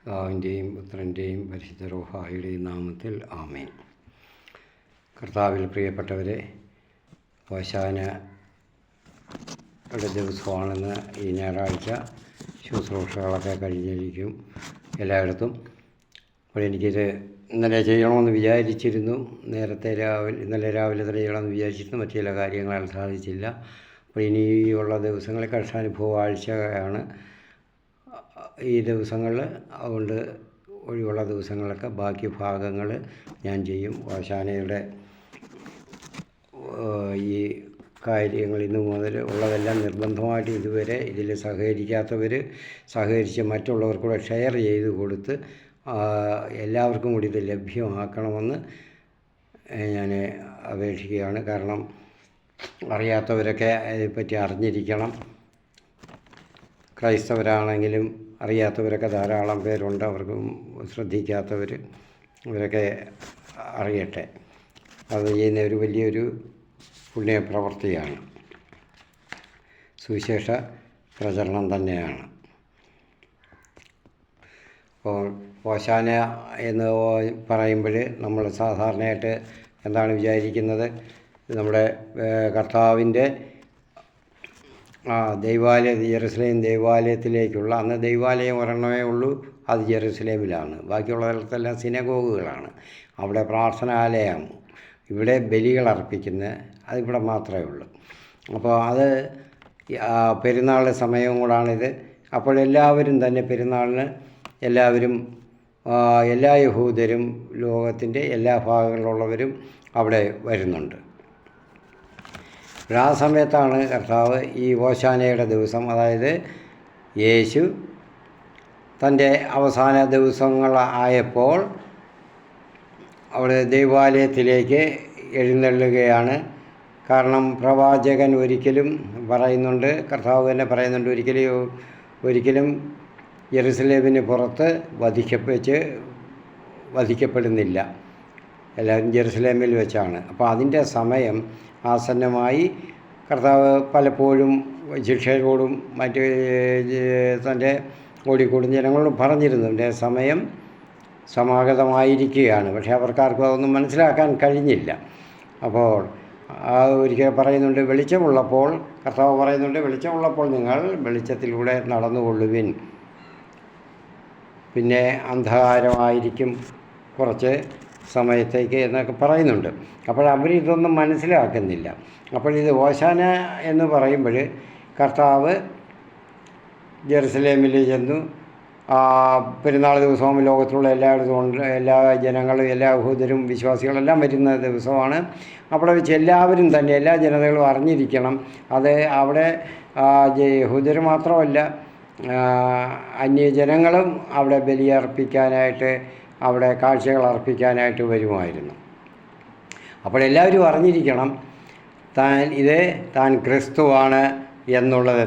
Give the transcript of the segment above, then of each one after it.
പിതാവിൻ്റെയും പുത്രൻ്റെയും പരിശുദ്ധ റൂഹായുടെയും നാമത്തിൽ ആമേൻ. കർത്താവിൽ പ്രിയപ്പെട്ടവരെ, ഓശാനയുടെ ദിവസമാണെന്ന് ഈ ഞായറാഴ്ച ശുശ്രൂഷകളൊക്കെ കഴിഞ്ഞിരിക്കും എല്ലായിടത്തും. അപ്പോൾ എനിക്കിത് ഇന്നലെ ചെയ്യണമെന്ന് വിചാരിച്ചിരുന്നു. ഇന്നലെ രാവിലെ തന്നെ ചെയ്യണമെന്ന് വിചാരിച്ചിരുന്നു. മറ്റു ചില കാര്യങ്ങളാൽ സാധിച്ചില്ല. അപ്പോൾ ഇനിയുള്ള ദിവസങ്ങളിൽ കർഷാനുഭവ ആഴ്ചയാണ് ഈ ദിവസങ്ങളിൽ. അതുകൊണ്ട് ഒഴിവുള്ള ദിവസങ്ങളൊക്കെ ബാക്കി ഭാഗങ്ങൾ ഞാൻ ചെയ്യും. ഓശാനയുടെ ഈ കാര്യങ്ങൾ ഇന്നു മുതൽ ഉള്ളതെല്ലാം നിർബന്ധമായിട്ട് ഇതുവരെ ഇതിൽ സഹകരിച്ച് മറ്റുള്ളവർക്കൂടെ ഷെയർ ചെയ്ത് കൊടുത്ത് എല്ലാവർക്കും കൂടി ഇത് ലഭ്യമാക്കണമെന്ന് ഞാൻ അപേക്ഷിക്കുകയാണ്. കാരണം അറിയാത്തവരൊക്കെ ഇതിനെപ്പറ്റി അറിഞ്ഞിരിക്കണം. ക്രൈസ്തവരാണെങ്കിലും അറിയാത്തവരൊക്കെ ധാരാളം പേരുണ്ട്. അവർക്കും ശ്രദ്ധിക്കാത്തവർ ഇവരൊക്കെ അറിയട്ടെ. അത് ചെയ്യുന്ന ഒരു വലിയൊരു പുണ്യപ്രവൃത്തിയാണ്, സുവിശേഷ പ്രചരണം തന്നെയാണ്. അപ്പോൾ ഓശാന എന്ന് പറയുമ്പോൾ നമ്മൾ സാധാരണയായിട്ട് എന്താണ് വിചാരിക്കുന്നത്? നമ്മുടെ കർത്താവിൻ്റെ ജെറുസലേം ദൈവാലയത്തിലേക്കുള്ള, അന്ന് ദൈവാലയം ഒരെണ്ണമേ ഉള്ളൂ, അത് ജെറുസലേമിലാണ്. ബാക്കിയുള്ളതെല്ലാം സിനഗോഗുകളാണ്. അവിടെ പ്രാർത്ഥനാലയം, ഇവിടെ ബലികൾ അർപ്പിക്കുന്നത് അതിവിടെ മാത്രമേ ഉള്ളൂ. അപ്പോൾ അത് പെരുന്നാൾ സമയവും കൂടാണിത്. അപ്പോൾ എല്ലാവരും തന്നെ പെരുന്നാളിന് എല്ലാ യഹൂദരും ലോകത്തിൻ്റെ എല്ലാ ഭാഗങ്ങളിലുള്ളവരും അവിടെ വരുന്നുണ്ട്. ആ സമയത്താണ് കർത്താവ് ഈ ഓശാനയുടെ ദിവസം, അതായത് യേശു തൻ്റെ അവസാന ദിവസങ്ങളായപ്പോൾ അവിടെ ദൈവാലയത്തിലേക്ക് എഴുന്നള്ളുകയാണ്. കാരണം പ്രവാചകൻ ഒരിക്കലും പറയുന്നുണ്ട്, കർത്താവ് തന്നെ പറയുന്നുണ്ട്, ഒരിക്കലും യെരുശലേമിന് പുറത്ത് വധിക്കപ്പെടുന്നില്ല, എല്ലാവരും ജെറുസലേമിൽ വെച്ചാണ്. അപ്പോൾ അതിൻ്റെ സമയം ആസന്നമായി. കർത്താവ് പലപ്പോഴും ശിഷ്യരോടും മറ്റ് തൻ്റെ ഓടിക്കൂടും ജനങ്ങളോടും പറഞ്ഞിരുന്നു, എൻ്റെ സമയം സമാഗതമായിരിക്കുകയാണ്. പക്ഷേ അവർക്കാർക്കും അതൊന്നും മനസ്സിലാക്കാൻ കഴിഞ്ഞില്ല. അപ്പോൾ ഒരിക്കൽ പറയുന്നുണ്ട്, കർത്താവ് പറയുന്നുണ്ട്, വെളിച്ചമുള്ളപ്പോൾ നിങ്ങൾ വെളിച്ചത്തിലൂടെ നടന്നുകൊള്ളുവിൻ, പിന്നെ അന്ധകാരമായിരിക്കും കുറച്ച് സമയത്തേക്ക് എന്നൊക്കെ പറയുന്നുണ്ട്. അപ്പോൾ അവരിതൊന്നും മനസ്സിലാക്കുന്നില്ല. അപ്പോൾ ഇത് ഓശാന എന്ന് പറയുമ്പോൾ കർത്താവ് ജെറുസലേമിൽ ചെന്നു. പെരുന്നാൾ ദിവസവും ലോകത്തിലുള്ള എല്ലാ ജനങ്ങളും, എല്ലാ യഹൂദരും വിശ്വാസികളെല്ലാം വരുന്ന ദിവസമാണ്. അവിടെ വെച്ച് എല്ലാവരും തന്നെ, എല്ലാ ജനതകളും അറിഞ്ഞിരിക്കണം. അത് അവിടെ യഹൂദർ മാത്രമല്ല, അന്യജനങ്ങളും അവിടെ ബലിയർപ്പിക്കാനായിട്ട്, അവിടെ കാഴ്ചകൾ അർപ്പിക്കാനായിട്ട് വരുമായിരുന്നു. അപ്പോൾ എല്ലാവരും അറിഞ്ഞിരിക്കണം താൻ ക്രിസ്തുവാണ് എന്നുള്ളത്,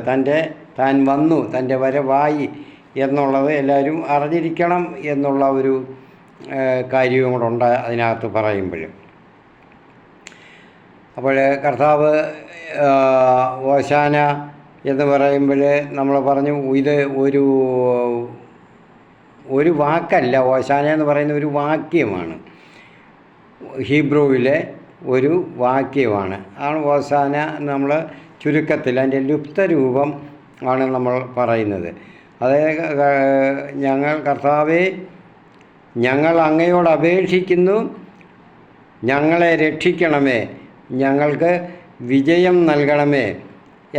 താൻ വന്നു, തൻ്റെ വരവായി എന്നുള്ളത് എല്ലാവരും അറിഞ്ഞിരിക്കണം എന്നുള്ള ഒരു കാര്യവും കൂടെ ഉണ്ട് അതിനകത്ത് പറയുമ്പോഴും. അപ്പോൾ കർത്താവ് ഓശാന എന്ന് പറയുമ്പോൾ നമ്മൾ പറഞ്ഞു, ഇത് ഒരു വാക്കല്ല. ഓശാന എന്ന് പറയുന്ന ഒരു വാക്യമാണ്, ഹീബ്രുവിലെ ഒരു വാക്യമാണ്. ആണ് ഓശാന. നമ്മൾ ചുരുക്കത്തിൽ അതിൻ്റെ ലുപ്തരൂപം ആണ് നമ്മൾ പറയുന്നത്. കർത്താവേ, ഞങ്ങൾ അങ്ങയോട് അപേക്ഷിക്കുന്നു, ഞങ്ങളെ രക്ഷിക്കണമേ, ഞങ്ങൾക്ക് വിജയം നൽകണമേ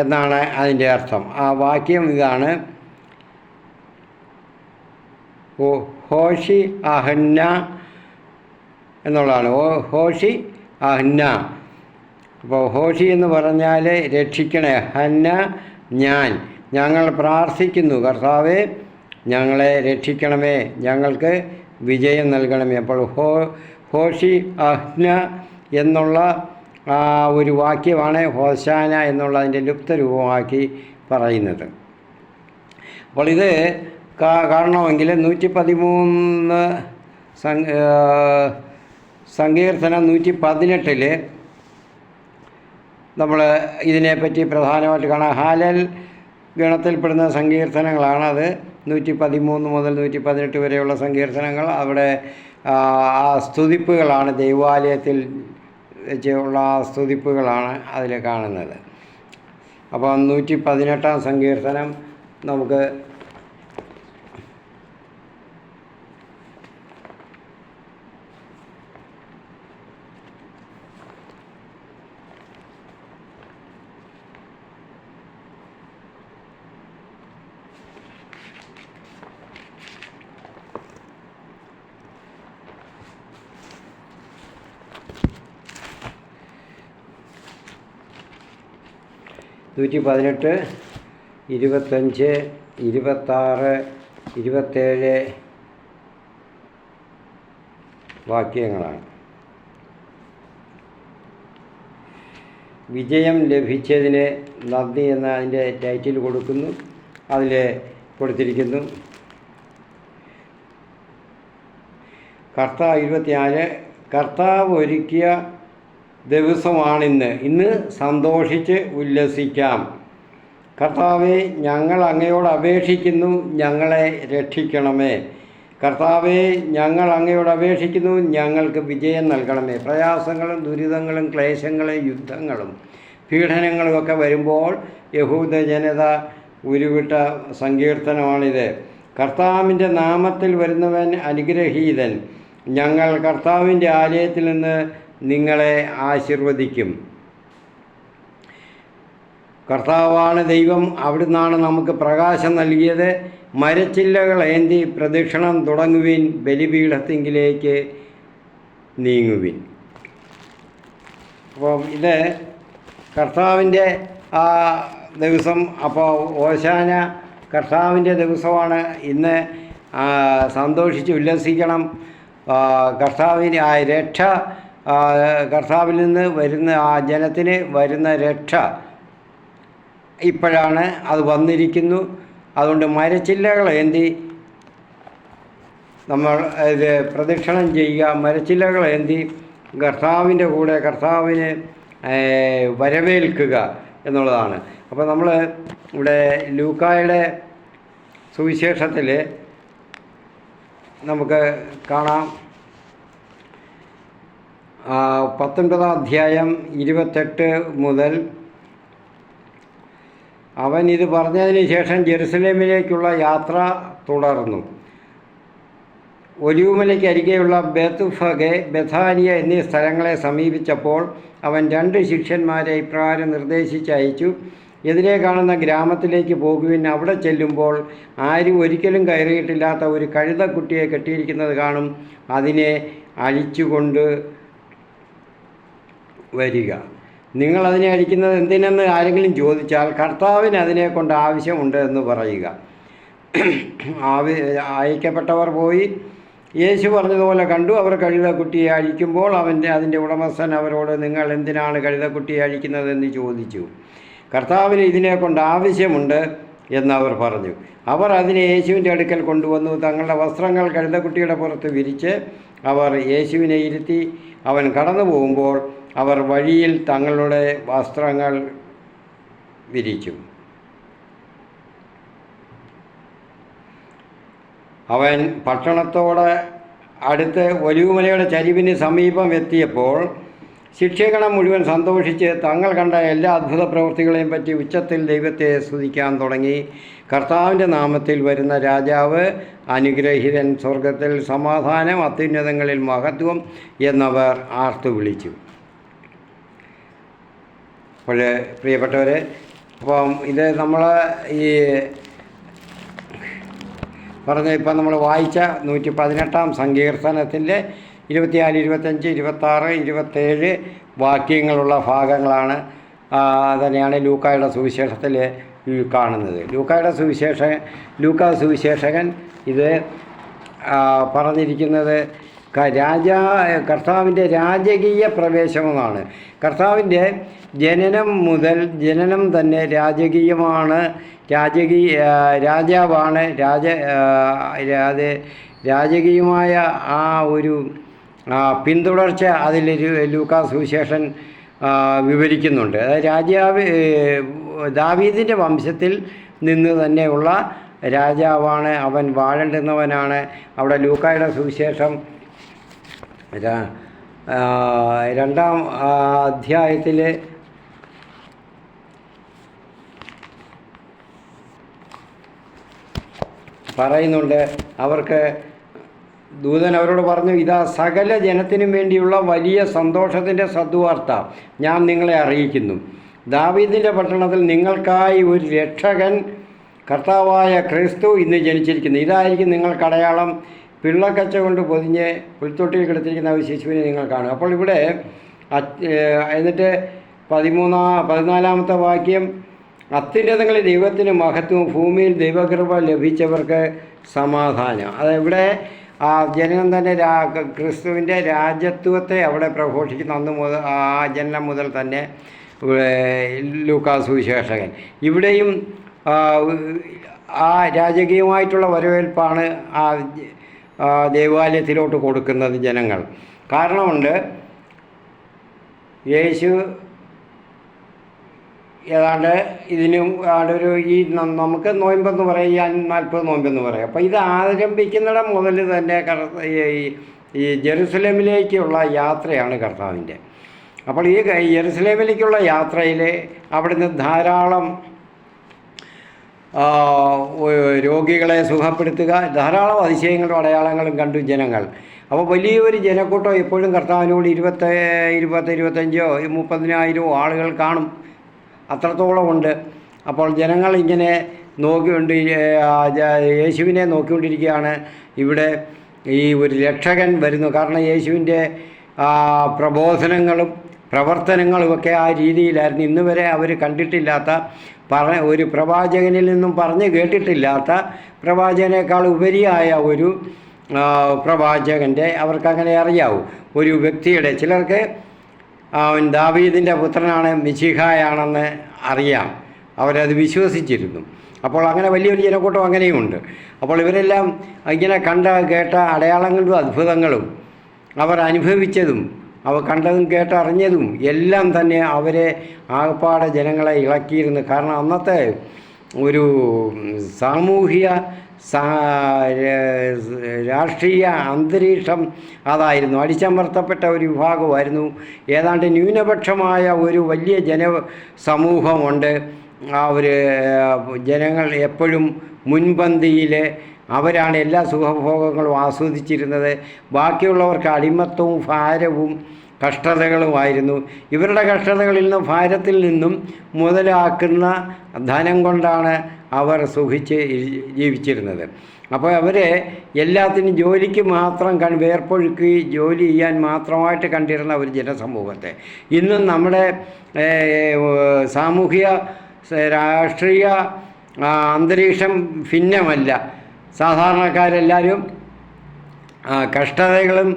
എന്നാണ് അതിൻ്റെ അർത്ഥം. ആ വാക്യം ഇതാണ്: ഹോഷി അഹന്ന എന്നുള്ളതാണ്. ഹോഷി അഹന്ന. അപ്പോൾ ഹോഷി എന്ന് പറഞ്ഞാൽ രക്ഷിക്കണേ, ഹന്ന ഞങ്ങൾ പ്രാർത്ഥിക്കുന്നു, കർത്താവേ ഞങ്ങളെ രക്ഷിക്കണമേ, ഞങ്ങൾക്ക് വിജയം നൽകണമേ. അപ്പോൾ ഹോഷി അഹ്ന എന്നുള്ള ഒരു വാക്യമാണ് ഹോശാന എന്നുള്ളതിൻ്റെ ലുപ്തരൂപമാക്കി പറയുന്നത്. അപ്പോൾ ഇത് കാണണമെങ്കിൽ 113 സങ്കീർത്തനം 118 നമ്മൾ ഇതിനെപ്പറ്റി പ്രധാനമായിട്ട് കാണാം. ഹാലൽ ഗണത്തിൽപ്പെടുന്ന സങ്കീർത്തനങ്ങളാണ്. അത് 113 മുതൽ 118 വരെയുള്ള സങ്കീർത്തനങ്ങൾ അവിടെ ആ സ്തുതിപ്പുകളാണ്, ദൈവാലയത്തിൽ വെച്ചുള്ള സ്തുതിപ്പുകളാണ് അതിൽ കാണുന്നത്. അപ്പോൾ 118 സങ്കീർത്തനം നമുക്ക് നൂറ്റി 18, 25, 26, 27 വാക്യങ്ങളാണ്. വിജയം ലഭിച്ചതിന് നന്ദി എന്ന അതിൻ്റെ ടൈറ്റിൽ കൊടുക്കുന്നു. അതിൽ കൊടുത്തിരിക്കുന്നു കർത്താവ് 24, കർത്താവ് ഒരുക്കിയ ദിവസമാണിന്ന്, ഇന്ന് സന്തോഷിച്ച് ഉല്ലസിക്കാം. കർത്താവെ, ഞങ്ങൾ അങ്ങയോട് അപേക്ഷിക്കുന്നു, ഞങ്ങളെ രക്ഷിക്കണമേ. കർത്താവെ, ഞങ്ങൾ അങ്ങയോട് അപേക്ഷിക്കുന്നു, ഞങ്ങൾക്ക് വിജയം നൽകണമേ. പ്രയാസങ്ങളും ദുരിതങ്ങളും ക്ലേശങ്ങളും യുദ്ധങ്ങളും പീഡനങ്ങളും ഒക്കെ വരുമ്പോൾ യഹൂദ ജനത ഉരുവിട്ട സങ്കീർത്തനമാണിത്. കർത്താവിൻ്റെ നാമത്തിൽ വരുന്നവൻ അനുഗ്രഹീതൻ. ഞങ്ങൾ കർത്താവിൻ്റെ ആലയത്തിൽ നിന്ന് നിങ്ങളെ ആശീർവദിക്കും. കർത്താവാണ് ദൈവം, അവിടുന്നാണ് നമുക്ക് പ്രകാശം നൽകിയത്. മരച്ചില്ലകൾ ഏന്തി പ്രദക്ഷിണം തുടങ്ങുവിൻ, ബലിപീഠത്തിങ്കിലേക്ക് നീങ്ങുവിൻ. അപ്പോൾ ഇത് കർത്താവിൻ്റെ ആ ദിവസം. അപ്പോൾ ഓശാന കർത്താവിൻ്റെ ദിവസമാണ് ഇന്ന്. സന്തോഷിച്ച് ഉല്ലസിക്കണം. കർത്താവിന് ആ രക്ഷ, കർത്താവിൽ നിന്ന് വരുന്ന ആ ജനത്തിന് വരുന്ന രക്ഷ ഇപ്പോഴാണ് അത് വന്നിരിക്കുന്നു. അതുകൊണ്ട് മരച്ചില്ലകൾ ഏന്തി നമ്മൾ ഇത് പ്രദക്ഷിണം ചെയ്യുക, മരച്ചില്ലകൾ ഏന്തി കർത്താവിൻ്റെ കൂടെ കർത്താവിനെ വരവേൽക്കുക എന്നുള്ളതാണ്. അപ്പോൾ നമ്മൾ ഇവിടെ ലൂക്കായുടെ സുവിശേഷത്തിൽ നമുക്ക് കാണാം, 19 അധ്യായം 28 മുതൽ. അവൻ ഇത് പറഞ്ഞതിന് ശേഷം ജെറുസലേമിലേക്കുള്ള യാത്ര തുടർന്നു. ഒലിവുമലയ്ക്ക് അരികെയുള്ള ബെത്ഫഗെ, ബഥാനിയ എന്നീ സ്ഥലങ്ങളെ സമീപിച്ചപ്പോൾ അവൻ 2 ശിഷ്യന്മാരെ ഇപ്രകാരം നിർദ്ദേശിച്ചയച്ചു: എതിരെ കാണുന്ന ഗ്രാമത്തിലേക്ക് പോകുവിൻ. അവിടെ ചെല്ലുമ്പോൾ ആരും ഒരിക്കലും കയറിയിട്ടില്ലാത്ത ഒരു കഴുതക്കുട്ടിയെ കെട്ടിയിരിക്കുന്നത് കാണും. അതിനെ അഴിച്ചുകൊണ്ട് വരിക. നിങ്ങളതിനെ അഴിക്കുന്നത് എന്തിനെന്ന് ആരെങ്കിലും ചോദിച്ചാൽ കർത്താവിന് അതിനെക്കൊണ്ട് ആവശ്യമുണ്ട് എന്ന് പറയുക. അയക്കപ്പെട്ടവർ പോയി യേശു പറഞ്ഞതുപോലെ കണ്ടു. അവർ കഴുതക്കുട്ടിയെ അഴിക്കുമ്പോൾ അതിൻ്റെ ഉടമസ്ഥൻ അവരോട്, നിങ്ങൾ എന്തിനാണ് കഴുതക്കുട്ടിയെ അഴിക്കുന്നതെന്ന് ചോദിച്ചു. കർത്താവിന് ഇതിനെക്കൊണ്ട് ആവശ്യമുണ്ട് എന്നവർ പറഞ്ഞു. അവർ അതിനെ യേശുവിൻ്റെ അടുക്കൽ കൊണ്ടുവന്നു. തങ്ങളുടെ വസ്ത്രങ്ങൾ കഴുതക്കുട്ടിയുടെ പുറത്ത് വിരിച്ച് അവർ യേശുവിനെ ഇരുത്തി. അവൻ കടന്നു പോകുമ്പോൾ അവർ വഴിയിൽ തങ്ങളുടെ വസ്ത്രങ്ങൾ വിരിച്ചു. അവൻ പട്ടണത്തോട് അടുത്ത് ഒലിവുമലയുടെ ചരിവിന് സമീപം എത്തിയപ്പോൾ ശിഷ്യഗണം മുഴുവൻ സന്തോഷിച്ച് തങ്ങൾ കണ്ട എല്ലാ അത്ഭുത പ്രവൃത്തികളെയും പറ്റി ഉച്ചത്തിൽ ദൈവത്തെ സ്തുതിക്കാൻ തുടങ്ങി. കർത്താവിൻ്റെ നാമത്തിൽ വരുന്ന രാജാവ് അനുഗ്രഹീതൻ, സ്വർഗത്തിൽ സമാധാനം, അത്യുന്നതങ്ങളിൽ മഹത്വം എന്നവർ ആർത്തു വിളിച്ചു. അപ്പോൾ പ്രിയപ്പെട്ടവരെ, അപ്പം ഇത് നമ്മൾ ഈ ഇപ്പം നമ്മൾ വായിച്ച 118 സങ്കീർത്തനത്തിൻ്റെ 24, 25, 26, 27 വാക്യങ്ങളുള്ള ഭാഗങ്ങളാണ് തന്നെയാണ് ലൂക്കായുടെ സുവിശേഷത്തിൽ കാണുന്നത്. ലൂക്കാ സുവിശേഷകൻ ഇത് പറഞ്ഞിരിക്കുന്നത് കർത്താവിൻ്റെ രാജകീയ പ്രവേശമെന്നാണ്. കർത്താവിൻ്റെ ജനനം തന്നെ രാജകീയമാണ്. രാജാവാണ്. രാജകീയമായ ആ ഒരു പിന്തുടർച്ച അതിൽ ലൂക്കാ സുവിശേഷൻ വിവരിക്കുന്നുണ്ട്. അതായത് ദാവീദിൻ്റെ വംശത്തിൽ നിന്ന് തന്നെയുള്ള രാജാവാണ്, അവൻ വാഴണ്ടുന്നവനാണ്. അവിടെ ലൂക്കായുടെ സുവിശേഷം 2-ാം അധ്യായത്തിൽ പറയുന്നുണ്ട്. അവർക്ക് ദൂതൻ അവരോട് പറഞ്ഞു, ഇതാ സകല ജനത്തിനും വേണ്ടിയുള്ള വലിയ സന്തോഷത്തിൻ്റെ സദ്വാർത്ത ഞാൻ നിങ്ങളെ അറിയിക്കുന്നു. ദാവീദിൻ്റെ പട്ടണത്തിൽ നിങ്ങൾക്കായി ഒരു രക്ഷകൻ, കർത്താവായ ക്രിസ്തു ഇന്ന് ജനിച്ചിരിക്കുന്നു. ഇതായിരിക്കും നിങ്ങൾക്ക് അടയാളം. പിള്ളക്കച്ച കൊണ്ട് പൊതിഞ്ഞ് പുൽത്തൊട്ടിയിൽ കിടത്തിരിക്കുന്ന ഒരു ശിശുവിനെ നിങ്ങൾ കാണും. അപ്പോൾ ഇവിടെ എന്നിട്ട് 14-ാമത്തെ വാക്യം, അത്യുന്നതങ്ങളിൽ ദൈവത്തിന് മഹത്വവും ഭൂമിയിൽ ദൈവകൃപ ലഭിച്ചവർക്ക് സമാധാനം. അതിവിടെ ആ ജനനം തന്നെ ക്രിസ്തുവിൻ്റെ രാജ്യത്വത്തെ അവിടെ പ്രഘോഷിക്കുന്ന അന്ന് മുതൽ, ആ ജനനം മുതൽ തന്നെ ലൂക്കാ സുവിശേഷകൻ ഇവിടെയും ആ രാജകീയമായിട്ടുള്ള വരവേൽപ്പാണ് ആ ദേവാലയത്തിലോട്ട് കൊടുക്കുന്നത് ജനങ്ങൾ. കാരണമുണ്ട്, യേശു ഏതാണ്ട് ഇതിനും ഒരു ഈ നമുക്ക് നോയമ്പെന്ന് പറയാൻ 40 നോയമ്പെന്ന് പറയാം. അപ്പോൾ ഇത് ആരംഭിക്കുന്നിടം മുതൽ തന്നെ ഈ ജെറുസലേമിലേക്കുള്ള യാത്രയാണ് കർത്താവിൻ്റെ. അപ്പോൾ ഈ ജെറുസലേമിലേക്കുള്ള യാത്രയിൽ അവിടുന്ന് ധാരാളം രോഗികളെ സുഖപ്പെടുത്തുക, ധാരാളം അതിശയങ്ങളും അടയാളങ്ങളും കണ്ടു ജനങ്ങൾ. അപ്പോൾ വലിയൊരു ജനക്കൂട്ടം എപ്പോഴും കർത്താവിനോട് 25 30,000 ആളുകൾ കാണും, അത്രത്തോളം ഉണ്ട്. അപ്പോൾ ജനങ്ങൾ ഇങ്ങനെ നോക്കിക്കൊണ്ട് യേശുവിനെ നോക്കിക്കൊണ്ടിരിക്കുകയാണ്. ഇവിടെ ഈ ഒരു രക്ഷകൻ വരുന്നു. കാരണം യേശുവിൻ്റെ പ്രബോധനങ്ങളും പ്രവർത്തനങ്ങളുമൊക്കെ ആ രീതിയിലായിരുന്നു. ഇന്ന് വരെ അവർ കണ്ടിട്ടില്ലാത്ത, ഒരു പ്രവാചകനിൽ നിന്നും പറഞ്ഞു കേട്ടിട്ടില്ലാത്ത, പ്രവാചകനേക്കാൾ ഉപരിയായ ഒരു പ്രവാചകൻ്റെ അവർക്കങ്ങനെ അറിയാവൂ. ഒരു വ്യക്തിയുടെ, ചിലർക്ക് അവൻ ദാവീദിൻ്റെ പുത്രനാണ്, മിശിഹായാണെന്ന് അറിയാം, അവരത് വിശ്വസിച്ചിരുന്നു. അപ്പോൾ അങ്ങനെ വലിയൊരു ജനക്കൂട്ടം അങ്ങനെയുമുണ്ട്. അപ്പോൾ ഇവരെല്ലാം ഇങ്ങനെ കണ്ട കേട്ട അടയാളങ്ങളും അത്ഭുതങ്ങളും അവർ അനുഭവിച്ചതും അവർ കണ്ടതും കേട്ടറിഞ്ഞതും എല്ലാം തന്നെ അവരെ ആകപ്പാടെ ജനങ്ങളെ ഇളക്കിയിരുന്നു. കാരണം അന്നത്തെ ഒരു സാമൂഹിക രാഷ്ട്രീയ അന്തരീക്ഷം അതായിരുന്നു. അടിച്ചമർത്തപ്പെട്ട ഒരു വിഭാഗമായിരുന്നു. ഏതാണ്ട് ന്യൂനപക്ഷമായ ഒരു വലിയ ജനസമൂഹമുണ്ട്. അവർ ജനങ്ങൾ എപ്പോഴും മുൻപന്തിയിൽ അവരാണ് എല്ലാ സുഖഭോഗങ്ങളും ആസ്വദിച്ചിരുന്നത്. ബാക്കിയുള്ളവർക്ക് അടിമത്തവും ഭാരവും കഷ്ടതകളുമായിരുന്നു. ഇവരുടെ കഷ്ടതകളിൽ നിന്നും ഭാരത്തിൽ നിന്നും മുതലാക്കുന്ന ധനം കൊണ്ടാണ് അവർ സുഖിച്ച് ജീവിച്ചിരുന്നത്. അപ്പോൾ അവരെ എല്ലാത്തിനും ജോലിക്ക് മാത്രം വേർപ്പൊഴുക്കി ജോലി ചെയ്യാൻ മാത്രമായിട്ട് കണ്ടിരുന്ന ഒരു ജനസമൂഹത്തെ ഇന്നും നമ്മുടെ സാമൂഹിക രാഷ്ട്രീയ അന്തരീക്ഷം ഭിന്നമല്ല. സാധാരണക്കാരെല്ലാവരും കഷ്ടതകളും